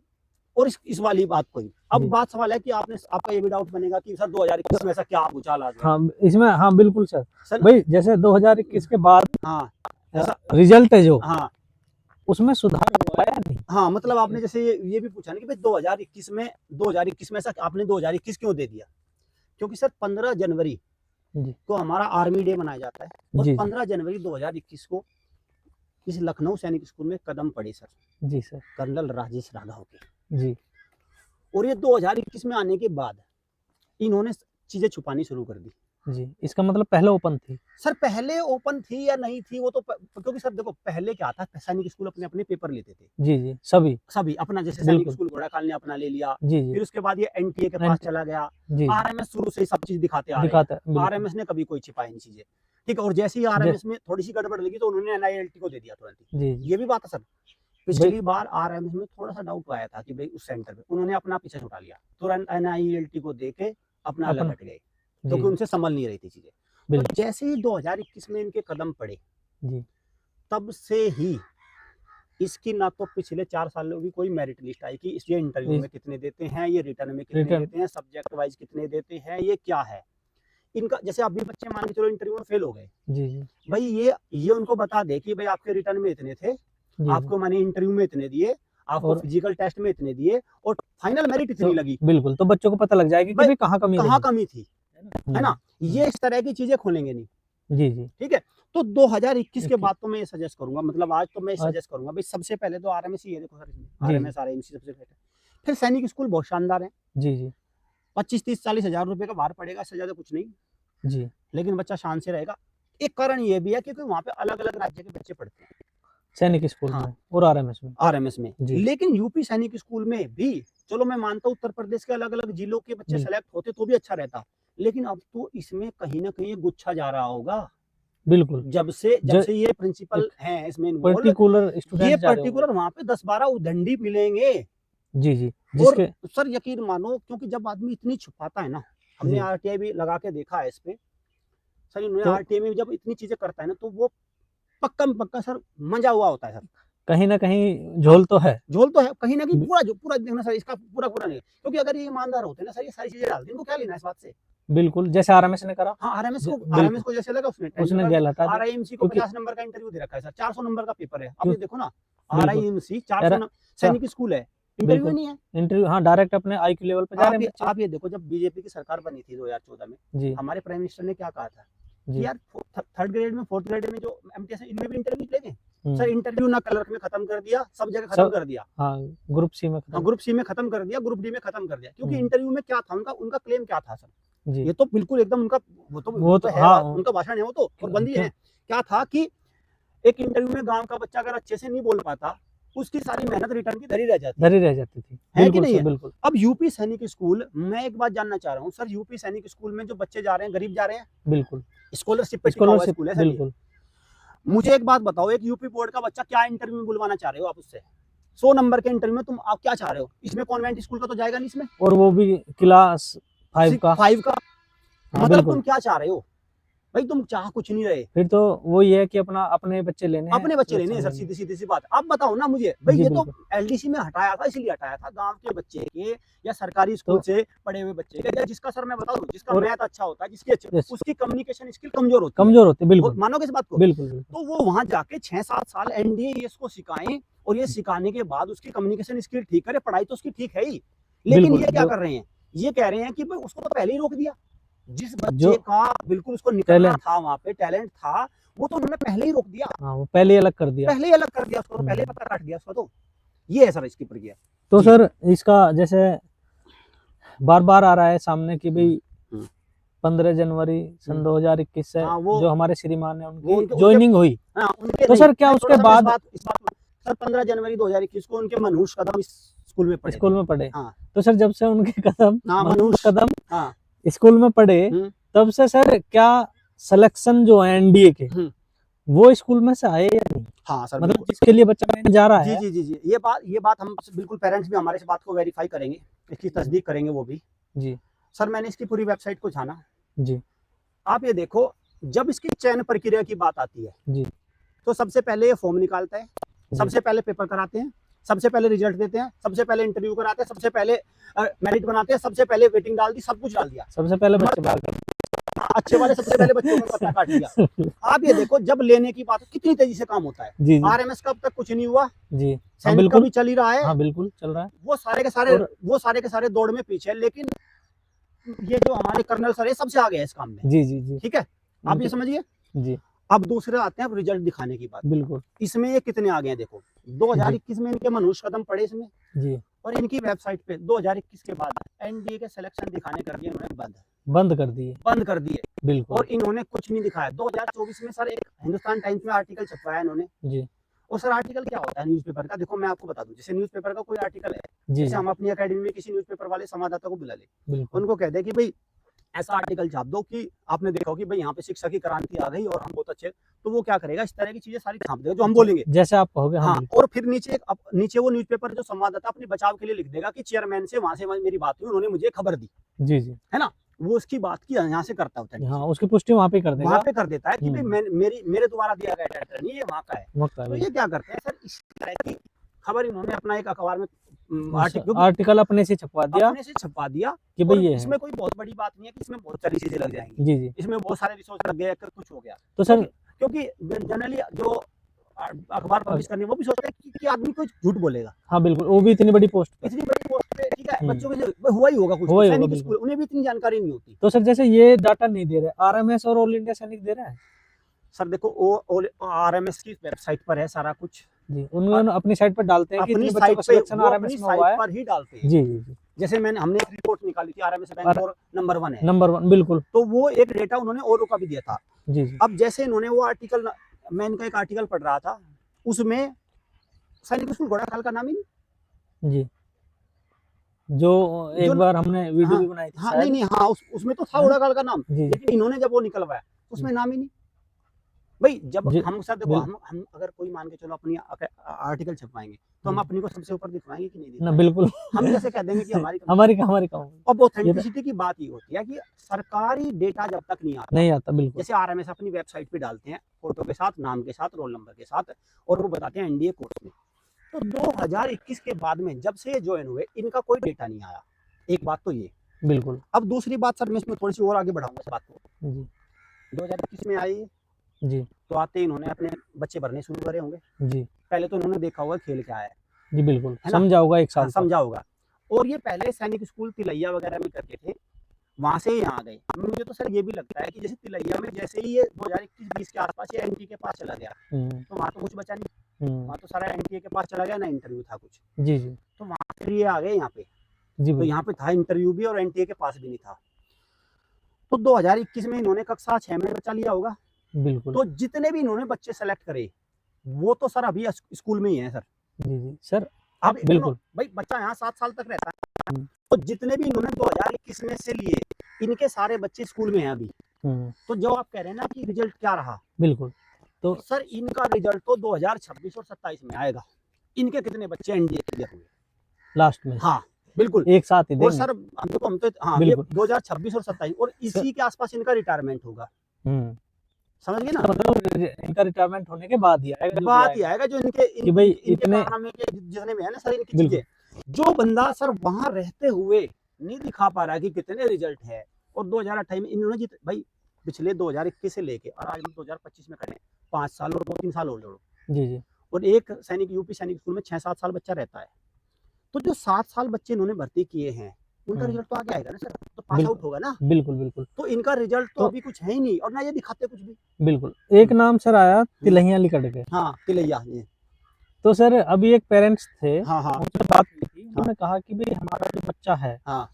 और इस वाली बात को ही अब बात सवाल है कि आपका ये भी डाउट बनेगा कि सर 2021 में ऐसा क्या भूचाल आ गया। हाँ इसमें, हाँ बिल्कुल सर भाई, जैसे 2021 के बाद हाँ ऐसा रिजल्ट है जो, हाँ उसमें सुधार हुआ है नहीं, हाँ मतलब आपने जैसे ये भी पूछा ना कि भाई 2021 में ऐसा आपने 2021 क्यों दे दिया, क्योंकि सर 15 जनवरी को हमारा आर्मी डे मनाया जाता है, और 15 जनवरी 2021 को इस लखनऊ सैनिक स्कूल में कदम पड़े सर जी, सर कर्नल राजेश राघव के जी, और ये 2021 में आने के बाद इन्होंने चीजें छुपानी शुरू कर दी जी। इसका मतलब पहले ओपन थी सर, पहले ओपन थी या नहीं थी वो तो क्योंकि सर देखो पहले क्या था, सैनिक स्कूल अपने अपने पेपर लेते थे जी जी, सभी अपना, जैसे सैनिक स्कूल घोड़ाखाल ने अपना ले लिया जी जी, फिर उसके बाद ये एनटीए के पास चला गया, आरएमएस शुरू से सब चीज दिखाते आ रहे हैं, आरएमएस ने कभी कोई छिपाई नहीं चीजें, ठीक है, और जैसे ही आरएमएस में थोड़ी सी गड़बड़ लगी तो उन्होंने एनआईएलटी को दे दिया तुरंत, ये भी बात है सर। पिछली बार आरएमएस में थोड़ा सा डाउट आया था कि भाई उस सेंटर पे उन्होंने अपना पीछे छुटा लिया, तुरंत एनआईएलटी को देके अपना अलग हट गए, क्योंकि उनसे संभल नहीं रही थी चीजें। तो जैसे ही 2021 में इनके कदम पड़े जी, तब से ही इसकी ना तो पिछले 4 सालों की कोई मेरिट लिस्ट आई कि ये इंटरव्यू में कितने देते हैं, ये रिटर्न में कितने देते हैं, सब्जेक्ट वाइज कितने देते हैं, ये क्या है इनका। जैसे अभी बच्चे मान के चलो इंटरव्यू में फेल हो गए, जी भाई ये उनको बता दे कि भाई आपके रिटर्न में इतने थे, आपको मैंने इंटरव्यू में इतने दिए, आपको फिजिकल टेस्ट में इतने दिए और फाइनल मेरिट इतनी लगी। बिल्कुल, तो बच्चों को पता लग जाएगी कि कहाँ कमी थी, है ना। ये इस तरह की चीजें खोलेंगे नहीं। जी जी, ठीक है। तो 2021 के बाद तो मैं ये सजेस्ट करूंगा, मतलब आज तो मैं सजेस्ट करूंगा भाई सबसे पहले तो आरएमएस ही है। देखो सर, आरएमएस आरएमसी सबसे पहले, फिर सैनिक स्कूल बहुत शानदार है। जी जी, 25-30-40 हजार रुपए का बाहर पड़ेगा, इससे ज्यादा कुछ नहीं जी, लेकिन बच्चा शान से रहेगा। एक कारण ये भी है क्योंकि वहाँ पे अलग अलग राज्य के बच्चे पढ़ते हैं सैनिक स्कूल में और आरएमएस में। लेकिन यूपी सैनिक स्कूल में भी चलो मैं मानता हूँ उत्तर प्रदेश के अलग अलग जिलों के बच्चे सेलेक्ट होते तो भी अच्छा रहता, लेकिन अब तो इसमें कहीं ना कहीं गुच्छा जा रहा होगा। बिल्कुल, जब से ये प्रिंसिपल हैं इसमें पर्टिकुलर स्टूडेंट, ये पर्टिकुलर वहाँ पे 10-12 उदंडी मिलेंगे। जी जी, और सर यकीन मानो, क्योंकि जब आदमी इतनी छुपाता है ना, हमने आरटीआई भी लगा के देखा है इस पे सर, इन्होंने आरटीआई में जब इतनी चीजें करता है ना तो वो पक्का सर मंजा हुआ होता है सर। कहीं ना कहीं झोल तो है कहीं ना कहीं पूरा देखना सर, इसका पूरा नहीं, क्योंकि अगर ये ईमानदार होते ना सर, ये सारी चीजें डालते, इनको क्या लेना इस बात से। बिल्कुल, जैसे आरएमएस ने करा। हाँ, आरएमएस को जैसे लगा उसने गया था। आरआईएमसी को 50 नंबर का इंटरव्यू दे रखा है सर, 400 नंबर का पेपर है। अब ये देखो ना, आरआईएमसी 400 सैनिक स्कूल है, इंटरव्यू नहीं है। इंटरव्यू हाँ, डायरेक्ट अपने आईक्यू लेवल पे जा रहे हैं। आप ये देखो, जब बीजेपी की सरकार बनी थी 2014 में, हमारे प्राइम मिनिस्टर ने क्या कहा था कि यार 3rd ग्रेड में 4th ग्रेड में जो एमटीएस है, इनमें भी इंटरव्यू लेंगे। सर इंटरव्यू ना क्लर्क में खत्म कर दिया, सब जगह खत्म कर दिया। ग्रुप सी में खत्म कर दिया, ग्रुप डी में खत्म कर दिया, क्योंकि इंटरव्यू में क्या था उनका क्लेम क्या था सर, ये तो बिल्कुल एकदम उनका वो तो है, उनका भाषण है वो तो, और बंदी है। क्या था कि एक इंटरव्यू में गांव का बच्चा अगर अच्छे से नहीं बोल पाता, उसकी सारी मेहनत रिटर्न की धरी रह जाती थी, है कि नहीं है? बिल्कुल। अब यूपी सैनिक स्कूल, मैं एक बात जानना चाह रहा हूँ सर, यूपी सैनिक स्कूल में जो बच्चे जा रहे हैं, गरीब जा रहे हैं, बिल्कुल स्कॉलरशिप पे स्कूल है सर। बिल्कुल, मुझे एक बात बताओ, एक यूपी बोर्ड का बच्चा क्या इंटरव्यू में बुलवाना चाह रहे हो आप उससे? 100 नंबर के इंटरव्यू में तुम आप क्या चाह रहे हो? इसमें कॉन्वेंट स्कूल का तो जाएगा नहीं इसमें, और वो भी क्लास 5 का। मतलब तुम क्या चाह रहे हो भाई? तुम चाह कुछ नहीं रहे। फिर तो वो ये है कि अपने बच्चे लेने हैं सर, सीधी सी बात। अब बताओ ना मुझे भाई, ये तो एलडीसी में हटाया था, इसलिए हटाया था गांव के बच्चे के या सरकारी स्कूल से पढ़े हुए बच्चे के, जिसका सर मैं बता दूं, जिसका मैथ अच्छा होता है, जिसकी अच्छी, उसकी कम्युनिकेशन स्किल कमजोर होती है। बिल्कुल, मानोगे इस बात को? बिल्कुल। तो वो वहां जाके 6-7 साल एनडीए को सिखाएं, और ये सिखाने के बाद उसकी कम्युनिकेशन स्किल ठीक करे, पढ़ाई तो उसकी ठीक है ही, लेकिन ये क्या कर रहे हैं, ये कह रहे हैं कि भाई उसको तो पहले ही रोक दिया। जिस बच्चे का बिल्कुल उसको निकलना था, वहाँ पे टैलेंट था, वो तो उन्होंने पहले ही रोक दिया। वो पहले ही अलग कर दिया उसको, तो पहले पता काट दिया उसको। तो ये है सर इसकी प्रक्रिया। तो सर इसका जैसे बार बार आ रहा है सामने कि भाई 15 जनवरी सन 2021 से जो हमारे श्रीमान है उनकी ज्वाइनिंग हुई, तो सर क्या उसके बाद सर 15 जनवरी 2021 को उनके मनहूस कदम स्कूल में पड़े। तो सर जब से उनके मनहूस कदम स्कूल में पढ़े, तब से सर क्या सिलेक्शन जो है एनडीए के, वो स्कूल में से आए या नहीं? हाँ सर, मतलब जिसके लिए बच्चा जा रहा है। जी, ये बात हम बिल्कुल, पेरेंट्स भी हमारे इस बात को वेरीफाई करेंगे, इसकी तस्दीक करेंगे वो भी। जी सर, मैंने इसकी पूरी वेबसाइट को जाना। जी, आप ये देखो, जब इसकी चयन प्रक्रिया की बात आती है जी, तो सबसे पहले ये फॉर्म निकालता है, सबसे पहले पेपर कराते हैं, सबसे पहले रिजल्ट देते हैं, सबसे पहले इंटरव्यू कराते हैं, सबसे पहले मेरिट बनाते हैं, सबसे पहले वेटिंग डाल दी, सब कुछ डाल दिया, सबसे पहले बच्चे बाहर कर दिया, अच्छे वाले सबसे पहले बच्चों को पता काट दिया। आप ये देखो, जब लेने की बात, कितनी तेजी से काम होता है। आरएमएस का अब तक कुछ नहीं हुआ जी, सैनिक का भी चल ही रहा है। हाँ बिल्कुल चल रहा है। वो सारे के सारे दौड़ में पीछे, लेकिन ये जो हमारे कर्नल सर है सबसे आगे है इस काम में। जी, ठीक है, आप ये समझिए जी। अब दूसरे आते हैं, अब रिजल्ट दिखाने की बात। बिल्कुल, इसमें ये कितने आगे हैं देखो, 2021 में इनके मनहूस कदम पड़े इसमें जी, और इनकी वेबसाइट पे 2021 के बाद एनडीए के सिलेक्शन दिखाने कर दिए उन्होंने बंद कर दिए। बिल्कुल, और इन्होंने कुछ नहीं दिखाया। 2024 में सर एक हिंदुस्तान टाइम्स में आर्टिकल छपवाया इन्होंने जी, और सर आर्टिकल क्या होता है न्यूज़पेपर का, देखो मैं आपको बता दूं, जैसे न्यूज़पेपर का कोई आर्टिकल है, जैसे हम अपनी एकेडमी में किसी न्यूज़पेपर वाले संवाददाता को बुला ले, उनको कह दे कि भाई ऐसा आर्टिकल छाप दो कि आपने देखा हो कि भाई यहाँ पे शिक्षा की क्रांति आ गई और हम बहुत अच्छे, तो वो क्या करेगा, इस तरह की चीजें सारी छाप देगा जो हम बोलेंगे, जैसे आप कहोगे। हाँ, और फिर नीचे वो न्यूज़पेपर जो संवाददाता अपने बचाव के लिए लिख देगा कि चेयरमैन से वहां से मेरी बात हुई, उन्होंने मुझे खबर दी जी, है ना। वो उसकी बात की यहाँ से करता होता है, हाँ उसकी पुष्टि वहाँ पे कर देगा, वहाँ पे कर देता है कि भाई मेरे द्वारा दिया गया डाटा नहीं, ये वहाँ का है। तो ये क्या करते हैं सर, इस तरह की खबर इन्होंने अपना एक अखबार में आर्टिकल अपने से छपवा दिया कि भाई ये इसमें कोई बहुत बड़ी बात नहीं है कि इसमें बहुत सारी चीजें लग जाएंगी, जी जी, इसमें बहुत सारे रिसोर्स लग गए, कुछ हो गया तो सर, क्योंकि जनरली जो अखबार पब्लिश करने वो भी सोचते हैं कि आदमी कोई झूठ बोलेगा। हाँ बिल्कुल, वो भी इतनी बड़ी पोस्ट पे, ठीक है, बच्चों के हुआ ही होगा कुछ, सैनिक स्कूल, उन्हें भी इतनी जानकारी नहीं होती। तो सर जैसे ये डाटा नहीं दे रहे, आरएमएस और ऑल इंडिया सैनिक दे रहे हैं सर? देखो आरएमएस की वेबसाइट पर है सारा कुछ जी, उन्होंने अपनी साइट पर डालते हैं कि अपनी बच्चों का सिलेक्शन आरएमएस में हुआ है, पर ही डालते हैं। जी जी, जैसे हमने एक रिपोर्ट निकाली थी, आरएमएस बैंगलोर नंबर 1 है, नंबर 1 बिल्कुल, तो वो एक डेटा उन्होंने औरों का भी दिया था, जी जी। अब जैसे इन्होंने वो आर्टिकल, मैं इनका एक आर्टिकल पढ़ रहा था, उसमें सैनिक स्कूल घोड़ाखाल का नाम ही नहीं, जी, जो एक बार हमने वीडियो भी बनाई थी, नहीं हाँ, उसमें तो था घोड़ाखाल का नाम, लेकिन इन्होंने जब वो निकलवाया उसमें नाम ही नहीं। भाई जब हम सर देखो, हम अगर कोई मान के चलो अपनी आर्टिकल छपवाएंगे तो हम अपनी को सबसे ऊपर दिखवाएंगे कि नहीं दिखवाएंगे? बिल्कुल, हम जैसे कह देंगे कि हमारी अब ऑथेंटिसिटी की बात ये होती है कि सरकारी डेटा जब तक नहीं आता बिल्कुल, जैसे आरएमएस अपनी वेबसाइट पे डालते हैं फोटो के साथ, नाम के साथ, रोल नंबर के साथ, और वो बताते हैं एनडीए कोर्स में, तो 2021 के बाद में जब से ज्वाइन हुए इनका कोई डेटा नहीं आया। एक बात तो ये बिल्कुल। अब दूसरी बात सर, मैं इसमें थोड़ी सी और आगे बढ़ाऊंगा इस बात को, 2021 में आई जी, तो आते इन्होंने अपने बच्चे भरने शुरू करे होंगे जी, पहले तो इन्होंने देखा होगा खेल क्या है जी, बिल्कुल समझा होगा, एक साल समझा होगा, और ये पहले सैनिक स्कूल तिलैया वगैरह में करते थे, वहां से यहाँ आ गए। मुझे तो सर ये भी लगता है कि जैसे तिलैया में जैसे ही ये 2021-20 के आसपास ये एनटीए के पास चला गया, तो वहाँ तो कुछ बचा नहीं, वहाँ तो सारा एनटीए के पास चला गया, ना इंटरव्यू था कुछ, जी जी, तो वहाँ फिर ये आ गए यहाँ पे जी, तो यहाँ पे था इंटरव्यू भी और एनटीए के पास भी नहीं था। तो 2021 में इन्होंने कक्षा 6 में बचा लिया होगा बिल्कुल, तो जितने भी इन्होंने बच्चे सेलेक्ट करे वो तो सर अभी स्कूल में ही है सर, जी जी सर, अब बिल्कुल भाई बच्चा यहाँ 7 साल तक रहता है, तो जितने भी इन्होंने 2021 में से लिए इनके सारे बच्चे स्कूल में हैं अभी, तो जो आप कह रहे हैं ना कि रिजल्ट क्या रहा, बिल्कुल, तो सर इनका रिजल्ट तो 2026 और 27 में आएगा। इनके कितने बच्चे एनडीए क्लियर हुए लास्ट में? हाँ बिल्कुल, एक साथ ही देंगे। और सर हम तो हाँ 2026 और 27 और इसी के आसपास इनका रिटायरमेंट होगा, समझ गए ना, मतलब इनका रिटायरमेंट होने के बाद ही आएगा जो इनके भाई इतने जितने में है ना सर इनकी चीजें, जो बंदा सर वहां रहते हुए नहीं दिखा पा रहा कि कितने रिजल्ट है, और 2028 में इन्होंने भाई पिछले 2021 से लेके और आज 2025 में करें 5 साल और 2-3 साल और जोड़ो जी जी, और एक सैनिक यूपी सैनिक स्कूल में 6-7 साल बच्चा रहता है, तो जो 7 साल बच्चे इन्होंने भर्ती किए हैं उनका रिजल्ट तो आगे आएगा ना सर, तो पास आउट होगा ना, बिल्कुल बिल्कुल, तो इनका रिजल्ट तो अभी कुछ है ही नहीं और ना ये दिखाते कुछ भी, बिल्कुल। एक नाम सर आया तिलैया लिखट के, हाँ तिलैया, तो सर अभी एक पेरेंट्स थे, हाँ हाँ, उनसे बात की थी, उन्होंने कहा कि भाई हमारा जो बच्चा है, हाँ,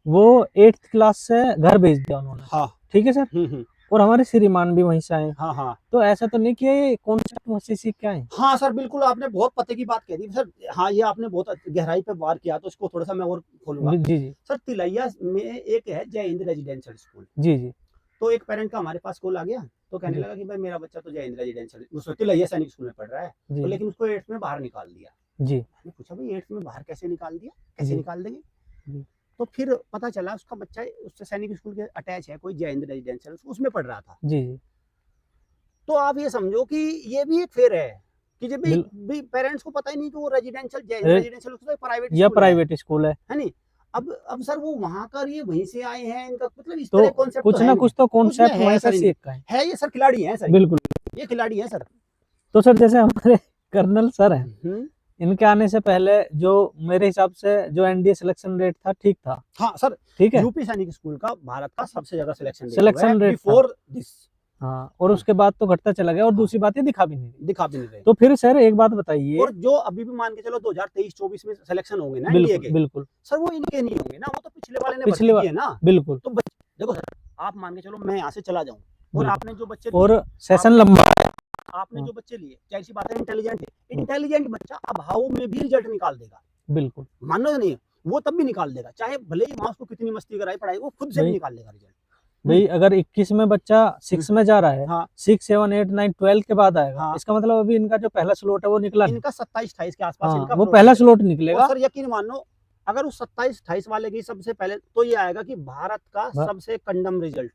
वो 8th क्लास से घर भेज दिया उन्होंने, हाँ ठीक है सर, और हमारे श्रीमान भी वहीं से आए, हाँ हाँ, तो ऐसा तो नहीं किया ये कॉन्सेप्ट वहीं से सीख के आए? हाँ सर बिल्कुल, आपने बहुत पते की बात कह दी सर, हाँ ये आपने बहुत गहराई पे वार किया, तो इसको थोड़ा सा मैं और खोलूंगा जी जी। सर तिलैया में एक है जय हिंद रेजिडेंशियल स्कूल, जी जी, तो एक पेरेंट का हमारे पास कॉल आ गया, तो कहने लगा कि भाई मेरा बच्चा तो जय हिंद रेजिडेंशियल तिलैया सैनिक स्कूल में पढ़ रहा है, तो लेकिन उसको 8th में बाहर निकाल दिया जी, मैंने पूछा भाई 8th में बाहर कैसे निकाल दिया, कैसे निकाल देंगे, तो फिर पता चला उसका बच्चा उससे सैनिक स्कूल के अटैच है कोई जय हिंद रेजिडेंशियल, उसमें पढ़ रहा था जी, तो आप ये समझो कि ये भी एक फेर है कि जब भी पेरेंट्स को पता ही नहीं कि वो रेजिडेंशियल जय हिंद रेजिडेंशियल प्राइवेट या प्राइवेट स्कूल है नहीं, अब सर वो वहां का ये वहीं से आए हैं, इनका मतलब इस तरह कॉन्सेप्ट कुछ ना कुछ तो कॉन्सेप्ट वहीं से सीख का है, ये सर खिलाड़ी हैं सर, बिल्कुल ये खिलाड़ी हैं सर। तो सर जैसे हमारे कर्नल सर हैं, इनके आने से पहले जो मेरे हिसाब से जो एनडीए सिलेक्शन रेट था ठीक था, हाँ सर ठीक है, यूपी सैनिक स्कूल का भारत का सबसे ज्यादा सिलेक्शन रेट बिफोर दिस, हाँ, और उसके बाद तो घटता चला गया, और दूसरी बात ये दिखा भी नहीं रहे। तो फिर सर एक बात बताइए, और जो अभी भी मान के चलो 2023-24 में सिलेक्शन होंगे ना एनडीए के, बिल्कुल सर वो इनके नहीं होंगे ना, वो तो पिछले वाले ने भर्ती किए ना, बिल्कुल। तो देखो सर आप मान के चलो मैं यहाँ से चला जाऊँ और आपने जो बच्चे और सेशन लंबा आपने जो बच्चे लिए, जाहिर सी बात है इंटेलिजेंट बच्चा अभाव में भी रिजल्ट निकाल देगा, बिल्कुल मानो नहीं, वो तब भी निकाल देगा, चाहे भले ही वहां उसको कितनी मस्ती कराई पढ़ाई, वो खुद से भी निकाल देगा रिजल्ट। भाई अगर 21 में बच्चा 6 में जा रहा है, हाँ, 6, 7, 8, 9, 12 के बाद आएगा, हाँ, इसका मतलब अभी इनका जो पहला स्लॉट है वो निकला, इनका 27-28 के आसपास, हाँ, इनका वो पहला स्लॉट निकलेगा। सर यकीन मानो अगर उस 27-28 वाले की सबसे पहले तो ये आएगा कि भारत का सबसे कंडम रिजल्ट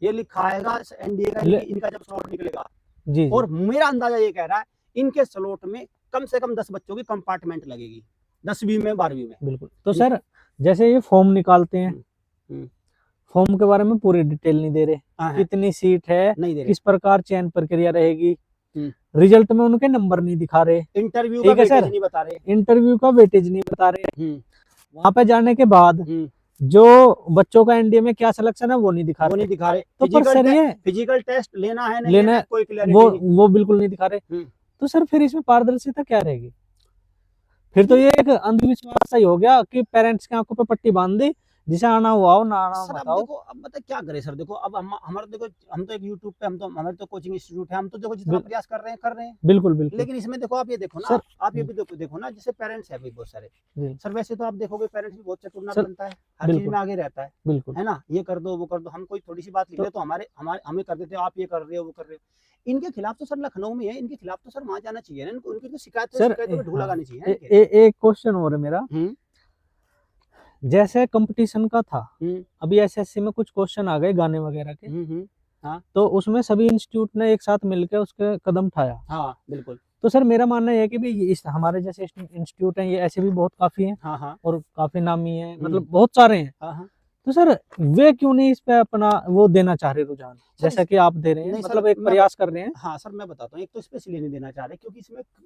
ये लिखा आएगा एनडीए का, इनका जब स्लॉट निकलेगा जी। और मेरा अंदाजा ये कह रहा है इनके स्लॉट में कम से कम 10 बच्चों की कंपार्टमेंट लगेगी, 10वीं में 12वीं में। बिल्कुल। तो सर जैसे ये फॉर्म निकालते हैं, फॉर्म के बारे में पूरी डिटेल नहीं दे रहे, कितनी सीट है, किस प्रकार चयन प्रक्रिया रहेगी, रिजल्ट में उनके नंबर नहीं दिखा रहे, इंटरव्यू का वेटेज नहीं बता रहे, इंटरव्यू का वेटेज नहीं बता रहे, वहां पे जाने के बाद जो बच्चों का एनडीए में क्या सिलेक्शन है वो नहीं दिखा रहे। तो पर सर ये फिजिकल टेस्ट लेना है नहीं लेना कोई वो बिल्कुल नहीं दिखा रहे। तो सर फिर इसमें पारदर्शिता क्या रहेगी? फिर तो ये एक अंधविश्वास सा ही हो गया कि पेरेंट्स की आंखों पे पट्टी बांध दी, जिसे आना हुआ हो ना आना बताओ। देखो अब बता क्या करें सर, देखो अब हमारा देखो हम तो एक यूट्यूब पे हमारे तो कोचिंग इंस्टीट्यूट है, हम तो देखो जितना प्रयास कर रहे हैं बिल्कुल बिल्कुल। लेकिन इसमें देखो आप ये देखो ना, आप ये भी देखो ना, जैसे पेरेंट्स है भी बहुत सारे सर, वैसे तो आप देखोगे पेरेंट्स भी बहुत चतुर बनता है, हर चीज में आगे रहता है, बिल्कुल है ना, ये कर दो वो कर दो, हम कोई थोड़ी सी बात लिख ले तो हमें कर देते हो, आप ये कर रहे हो वो कर रहे हो। इनके खिलाफ तो सर लखनऊ में है, इनके खिलाफ तो सर वहां जाना चाहिए ना, उनकी तो शिकायत में ढूंढ लगानी चाहिए। एक क्वेश्चन और है मेरा, जैसे कंपटीशन का था, अभी एसएससी में कुछ क्वेश्चन आ गए गाने वगैरह के, हाँ, तो उसमें सभी इंस्टीट्यूट ने एक साथ मिलकर उसके कदम उठाया। हाँ बिल्कुल। तो सर मेरा मानना है कि भी इस हमारे जैसे इंस्टीट्यूट हैं ये ऐसे भी बहुत काफी हैं, हाँ, और काफी नामी हैं, मतलब बहुत सारे हैं, हाँ। तो सर वे क्यों नहीं इस पे अपना वो देना चाह रहे रुझान, जैसा कि आप दे रहे हैं, मतलब एक प्रयास कर रहे हैं? हाँ सर मैं बताता हूँ, एक तो इसलिए नहीं देना चाह रहे क्योंकि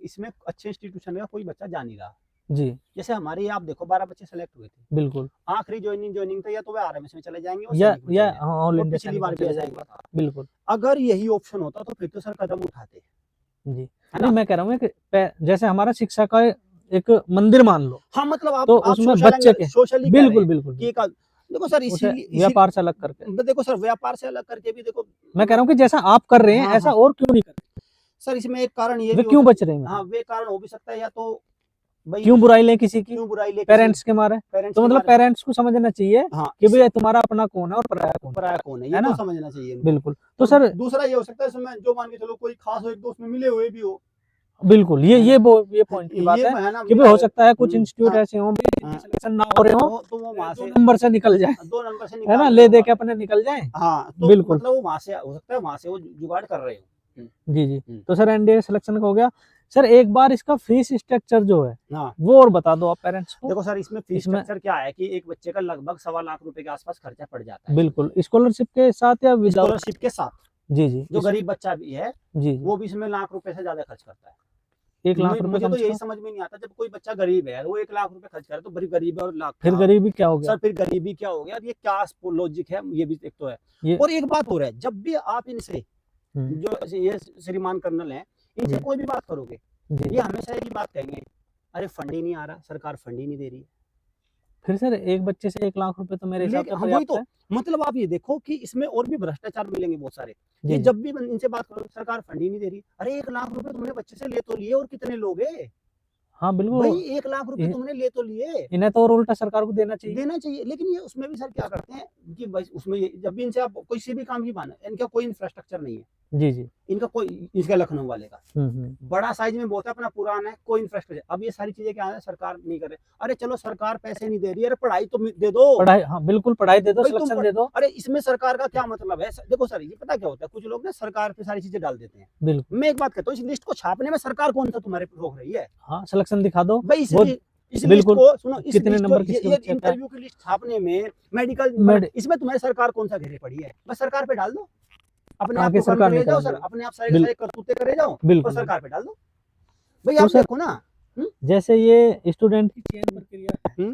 इसमें अच्छे इंस्टीट्यूशन का कोई बच्चा जा नहीं रहा जी। जैसे हमारे आप देखो 12 बच्चे सेलेक्ट हुए थे, बिल्कुल आखिरी ज्वाइनिंग था, या तो वे आरएमएस में चले जाएंगे या ऑल इंडिया पिछली बार भी ऐसा हुआ था, बिल्कुल। अगर यही ऑप्शन होता तो फिर तो सर कदम उठाते जी। नहीं मैं कह रहा हूँ कि जैसे हमारा शिक्षा का एक मंदिर मान लो, हाँ मतलब आप तो उसमें बच्चे के सोशली बिल्कुल बिल्कुल देखो सर व्यापार से अलग करके, देखो सर व्यापार से अलग करके भी देखो, मैं कह रहा हूँ कि जैसा आप कर रहे हैं ऐसा और क्यों नहीं कर रहे सर? इसमें एक कारण ये भी क्यों बच रहे हैं, हाँ वे कारण हो भी सकता है, या तो क्यों बुराई ले किसी की, क्यों बुराई ले पेरेंट्स के मारे, तो मतलब पेरेंट्स को समझना चाहिए कि भैया तुम्हारा अपना कौन है और पराया कौन है, ये तो समझना चाहिए बिल्कुल। तो सर दूसरा ये हो सकता है इसमें जो मान के चलो कोई खास हो, एक दोस्त में मिले हुए भी हो, बिल्कुल ये पॉइंट की बात है कि भी हो सकता है कुछ इंस्टीट्यूट ऐसे हो सिलेक्शन ना हो रहे हो तो वो वहां से 2 नंबर से निकल जाए, 2 नंबर से है ना, ले दे के अपने निकल जाए, हाँ तो बिल्कुल मतलब वो वहां से हो सकता है, वहां से वो जुगाड़ कर रहे हो जी। तो सर एनडीए सिलेक्शन का हो गया। सर एक बार इसका फीस स्ट्रक्चर जो है वो और बता दो आप पेरेंट्स को। देखो सर इसमें फीस स्ट्रक्चर क्या है कि एक बच्चे का लगभग 1.25 लाख रुपए के आसपास खर्चा पड़ जाता है, बिल्कुल स्कॉलरशिप के साथ या विदाउट स्कॉलरशिप के साथ जी। जो गरीब बच्चा भी है जी वो भी इसमें लाख रुपए से ज्यादा खर्च करता है। 1 लाख रुपए मुझे तो यही समझ में नहीं आता, जब कोई बच्चा गरीब है वो 1 लाख रुपए खर्च करे तो गरीब है, और लाख फिर गरीबी क्या हो गया सर, फिर गरीबी क्या हो गया, ये क्या लॉजिक है, ये भी एक तो है। और एक बात हो रहा है, जब भी आप इनसे जो ये श्रीमान कर्नल है इनसे कोई भी बात करोगे ये हमेशा एक ही बात कहेंगे, अरे फंड ही नहीं आ रहा, सरकार फंड ही नहीं दे रही है। फिर सर एक बच्चे से 1 लाख रुपए तो मेरे हिसाब से वही तो मतलब आप ये देखो कि इसमें और भी भ्रष्टाचार मिलेंगे बहुत सारे। ये जब भी इनसे बात करो सरकार फंड ही नहीं दे रही, अरे 1 लाख रुपए तुमने बच्चे से ले तो लिए, और कितने लोग हैं? हाँ बिल्कुल भाई 1 लाख रुपए तुमने ले तो लिए, इन्हें तो और उल्टा सरकार को देना चाहिए। लेकिन ये उसमें भी सर क्या करते हैं कि भाई उसमें जब भी इनसे आप किसी भी काम की माना, इनका कोई इंफ्रास्ट्रक्चर नहीं है जी। इनका कोई, इसका लखनऊ वाले का बड़ा साइज में बहुत है, अपना पुराना है, कोई इंफ्रास्ट्रक्चर। अब ये सारी चीजें क्या है सरकार नहीं कर रही, अरे चलो सरकार पैसे नहीं दे रही है, अरे पढ़ाई तो दे दो, पढ़ाई हाँ बिल्कुल पढ़ाई दे दो, सिलेक्शन दे दो। अरे इसमें सरकार का क्या मतलब है? देखो सर ये पता क्या होता है, कुछ लोग ना सरकार पे सारी चीजें डाल देते हैं। बिल्कुल मैं एक बात कहता हूँ, इस लिस्ट को छापने में सरकार कौन सा तुम्हारे रोक रही है? हाँ सिलेक्शन दिखा दो भाई, इस बिल्कुल को सुनो, कितने नंबर ये इंटरव्यू की लिस्ट छापने में मेडिकल इसमें तुम्हारी सरकार कौन सा घेरे पड़ी है? बस सरकार पे डाल दो, अपने आप सरकार ले जाओ सर, अपने आप सारे करतूते करे जाओ और सरकार पे डाल दो। भाई आप देखो ना, जैसे ये स्टूडेंट की चयन प्रक्रिया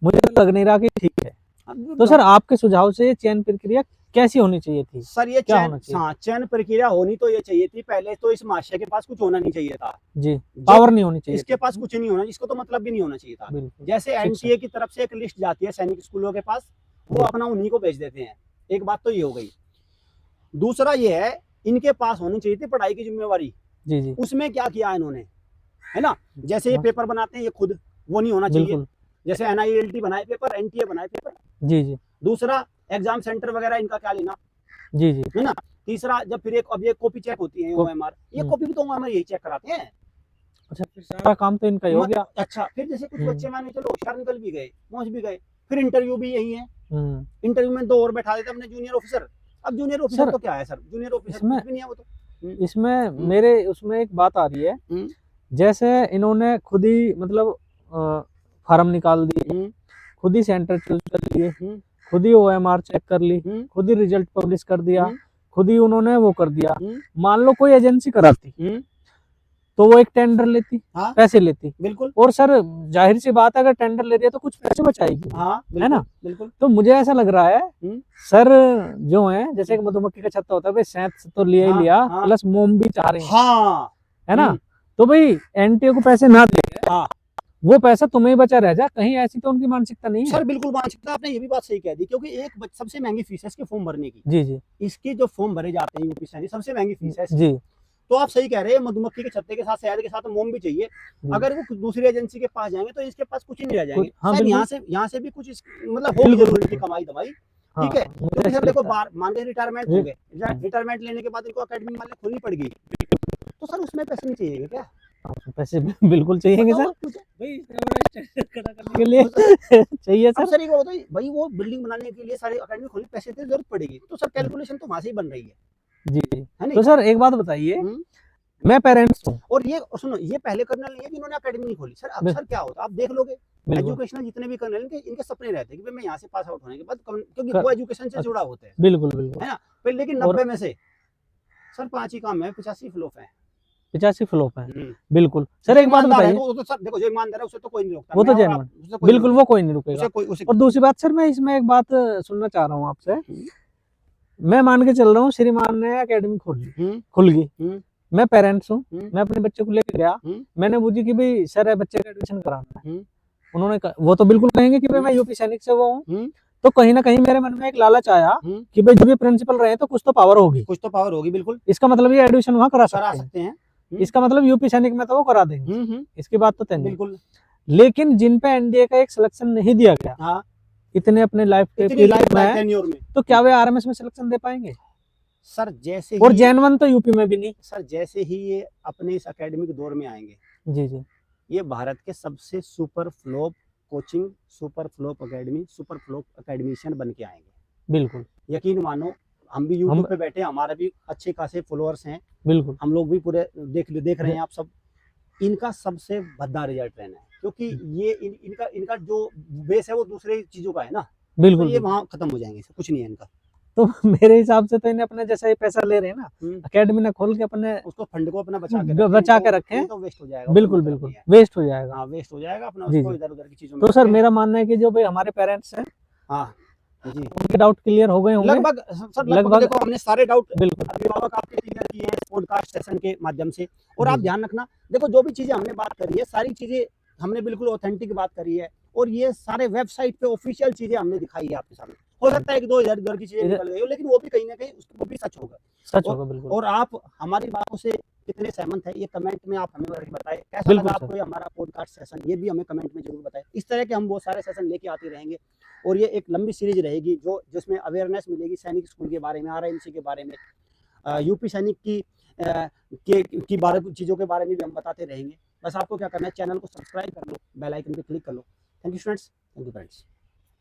मुझे तो लग नहीं रहा कि ठीक है, तो सर आपके सुझाव से चयन प्रक्रिया कैसी होनी चाहिए थी? सर ये चयन प्रक्रिया होनी तो ये चाहिए थी, पहले तो इस महाशय के पास कुछ होना नहीं चाहिए था जी, पावर नहीं होनी चाहिए, इसके पास कुछ नहीं होना, इसको तो मतलब भी नहीं होना चाहिए था। जैसे एनटीए की तरफ से एक लिस्ट जाती है सैनिक स्कूलों के पास, वो अपना उन्हीं को भेज देते हैं, एक बात तो ये हो गई। दूसरा ये है, इनके पास होनी चाहिए थी पढ़ाई की जिम्मेवारी जी। उसमें क्या किया इन्होंने, है ना, जैसे ये पेपर बनाते हैं ये खुद, वो नहीं होना चाहिए। जैसे एनआईएलटी बनाए पेपर, एनटीए बनाए पेपर जी। दूसरा एग्जाम सेंटर वगैरह इनका क्या लेना जी, है ना। तीसरा जब फिर अब ये कॉपी चेक होती है ओएमआर, ये कॉपी भी तो ओएमआर यही चेक कराते हैं, अच्छा, फिर सारा काम तो इनका ही हो गया। अच्छा, फिर जैसे कुछ बच्चे मान के चलो होशियार निकल भी गए, पहुंच भी गए, फिर इंटरव्यू भी यही है। इंटरव्यू में 2 और बैठा देते अपने जूनियर ऑफिसर। अब जूनियर ऑफिसर तो क्या है सर, जूनियर ऑफिसर कुछ भी नहीं है वो तो। इसमें मेरे उसमें एक बात आ रही है, जैसे इन्होंने खुद ही मतलब फार्म निकाल दिए, खुद ही सेंटर चूज कर लिए, खुद ही OMR चेक कर ली, खुद ही रिजल्ट पब्लिश कर दिया, खुद ही उन्होंने वो कर दिया। मान लो कोई एजेंसी कराती तो वो एक टेंडर लेती, हाँ, पैसे लेती, बिल्कुल। और सर जाहिर सी बात है अगर टेंडर ले रही है तो कुछ पैसे बचाएगी, हाँ, है ना। बिल्कुल। तो मुझे ऐसा लग रहा है सर जो है जैसे कि मधुमक्खी का छत्ता होता है भाई, शहद तो लिया ही लिया, प्लस मोम भी चाह रही है ना। तो भाई NTO को पैसे ना दे, वो पैसा तुम्हें ही बचा रह जा, कहीं ऐसी तो उनकी मानसिकता नहीं है। सर बिल्कुल मानसिकता, आपने ये भी बात सही कह दी, क्योंकि एक सबसे महंगी फीस है इसके फॉर्म भरने की। जी जी, इसके जो फॉर्म भरे जाते हैं यूपी सैनिक, सबसे महंगी फीस है जी। तो आप सही कह रहे हैं, मधुमक्खी के छत्ते के साथ शहद के साथ मोम भी चाहिए। अगर वो दूसरी एजेंसी के पास जाएंगे तो इसके पास कुछ ही नहीं रह जाएंगे। हाँ, यहाँ से भी कुछ मतलब होगी जरूर इनकी कमाई दमाई, ठीक है। क्योंकि सर देखो मान लीजिए रिटायरमेंट हो गए, रिटायरमेंट लेने के बाद इनको अकेडमी मान लीजिए खोलनी पड़ गई, तो सर उसमें पैसे नहीं चाहिए क्या? पैसे बिल्कुल चाहिए सर, के लिए चाहिए सर। सर को बताइए भाई, वो बिल्डिंग बनाने के लिए सारे अकेडमी खोलने पैसे की जरूरत पड़ेगी, तो सर कैलकुलेशन तो वहां से ही बन रही है। जी, तो सर एक बात बताइए, मैं पेरेंट्स हूँ, और ये सुनो, ये पहले कर्नल नहीं है कि इन्होंने अकेडमी नहीं खोली सर। अक्सर क्या होता है आप देख लोगे, एजुकेशनल जितने भी कर्नल इनके सपने रहते हैं कि मैं यहाँ से पास आउट होने के बाद, क्योंकि वो एजुकेशन से जुड़ा होता है। बिल्कुल बिल्कुल, है ना। फिर लेकिन 90 में से सर 5 ही काम है, 85 फ्लॉप है। 85 फ्लॉप है, बिल्कुल। सर एक बात बताइए, तो सर देखो जो ईमानदार है उसे तो कोई नहीं रोकता, वो तो जेन्युइन, बिल्कुल वो कोई नहीं रुकेगा। और दूसरी बात सर, मैं इसमें एक बात सुनना चाह रहा हूँ आपसे। मैं मान के चल रहा हूँ श्रीमान ने अकेडमी खुल गई, मैं पेरेंट्स हूँ, मैं अपने बच्चे को लेकर गया, मैंने पूछी कि भाई सर बच्चे का एडमिशन कराना है, उन्होंने वो तो बिल्कुल कहेंगे कि भाई मैं यूपी सैनिक से वो हूँ। तो कहीं ना कहीं मेरे मन में एक लालच आया कि भाई जब भी प्रिंसिपल रहे तो कुछ तो पावर होगी, बिल्कुल। इसका मतलब ये एडमिशन वहाँ करा सकते हैं, इसका मतलब यूपी सैनिक में तो वो करा देंगे, इसकी बात तो तय बिल्कुल। लेकिन जिन पे एनडीए का एक सिलेक्शन नहीं दिया गया इतने अपने लाइफ के में, तो क्या वे आरएमएस में सिलेक्शन दे पाएंगे सर? जैसे और जैन तो यूपी में भी नहीं सर, जैसे ही ये अपने इस एकेडमिक दौर में आएंगे, जी, ये भारत के सबसे super flop coaching, super flop academy, super flop academician बन के आएंगे, बिल्कुल। यकीन मानो, हम भी यूट्यूब पे बैठे, हमारे भी अच्छे खासे फॉलोअर्स हैं, बिल्कुल, हम लोग भी पूरे देख रहे हैं आप सब। इनका सबसे भद्दा रिजल्ट रहना है, क्योंकि ये इनका जो बेस है वो दूसरे चीजों का है ना, बिल्कुल। तो ये वहाँ खत्म हो जाएंगे, कुछ नहीं है इनका। तो मेरे हिसाब से तो इन्हें अपने जैसा ही पैसा ले रहे हैं ना, एकेडमी ने खोल के अपने उसको फंड को अपना बचा के रखें, तो वेस्ट हो जाएगा। बिल्कुल बिल्कुल वेस्ट हो जाएगा, हाँ वेस्ट हो जाएगा अपना, उसको इधर उधर की चीजों में। तो सर मेरा मानना है कि जो भाई हमारे पेरेंट्स हैं, हाँ जी, उनके डाउट क्लियर हो गए होंगे लगभग। सर लगभग देखो हमने सारे डाउट बिल्कुल अभिभावक आपके क्लियर किए हैं पॉडकास्ट सेशन के माध्यम से। और आप ध्यान रखना, देखो जो भी चीजें हमने बात करी है, सारी चीजें हमने बिल्कुल ऑथेंटिक बात करी है, और ये सारे वेबसाइट पे ऑफिशियल चीजें हमने दिखाई है आपके सामने। हो सकता है 1-2 इधर की चीजें निकल गई हो, लेकिन वो भी कहीं ना कहीं वो भी सच होगा, बिल्कुल। और आप हमारी बातों से कितने सहमत है, ये कमेंट में आप हमें बताएं। कैसा लगा आपको ये हमारा पॉडकास्ट सेशन, ये भी हमें कमेंट में जरूर बताएं। इस तरह के हम बहुत सारे सेशन लेके आते रहेंगे, और ये एक लंबी सीरीज रहेगी जिसमें अवेयरनेस मिलेगी सैनिक स्कूल के बारे में, आरएमसी के बारे में, यूपी सैनिक की बारे चीज़ों के बारे में भी हम बताते रहेंगे। बस आपको क्या करना है, चैनल को सब्सक्राइब कर लो, बेल आइकन पे क्लिक कर लो। Thank you students, thank you friends.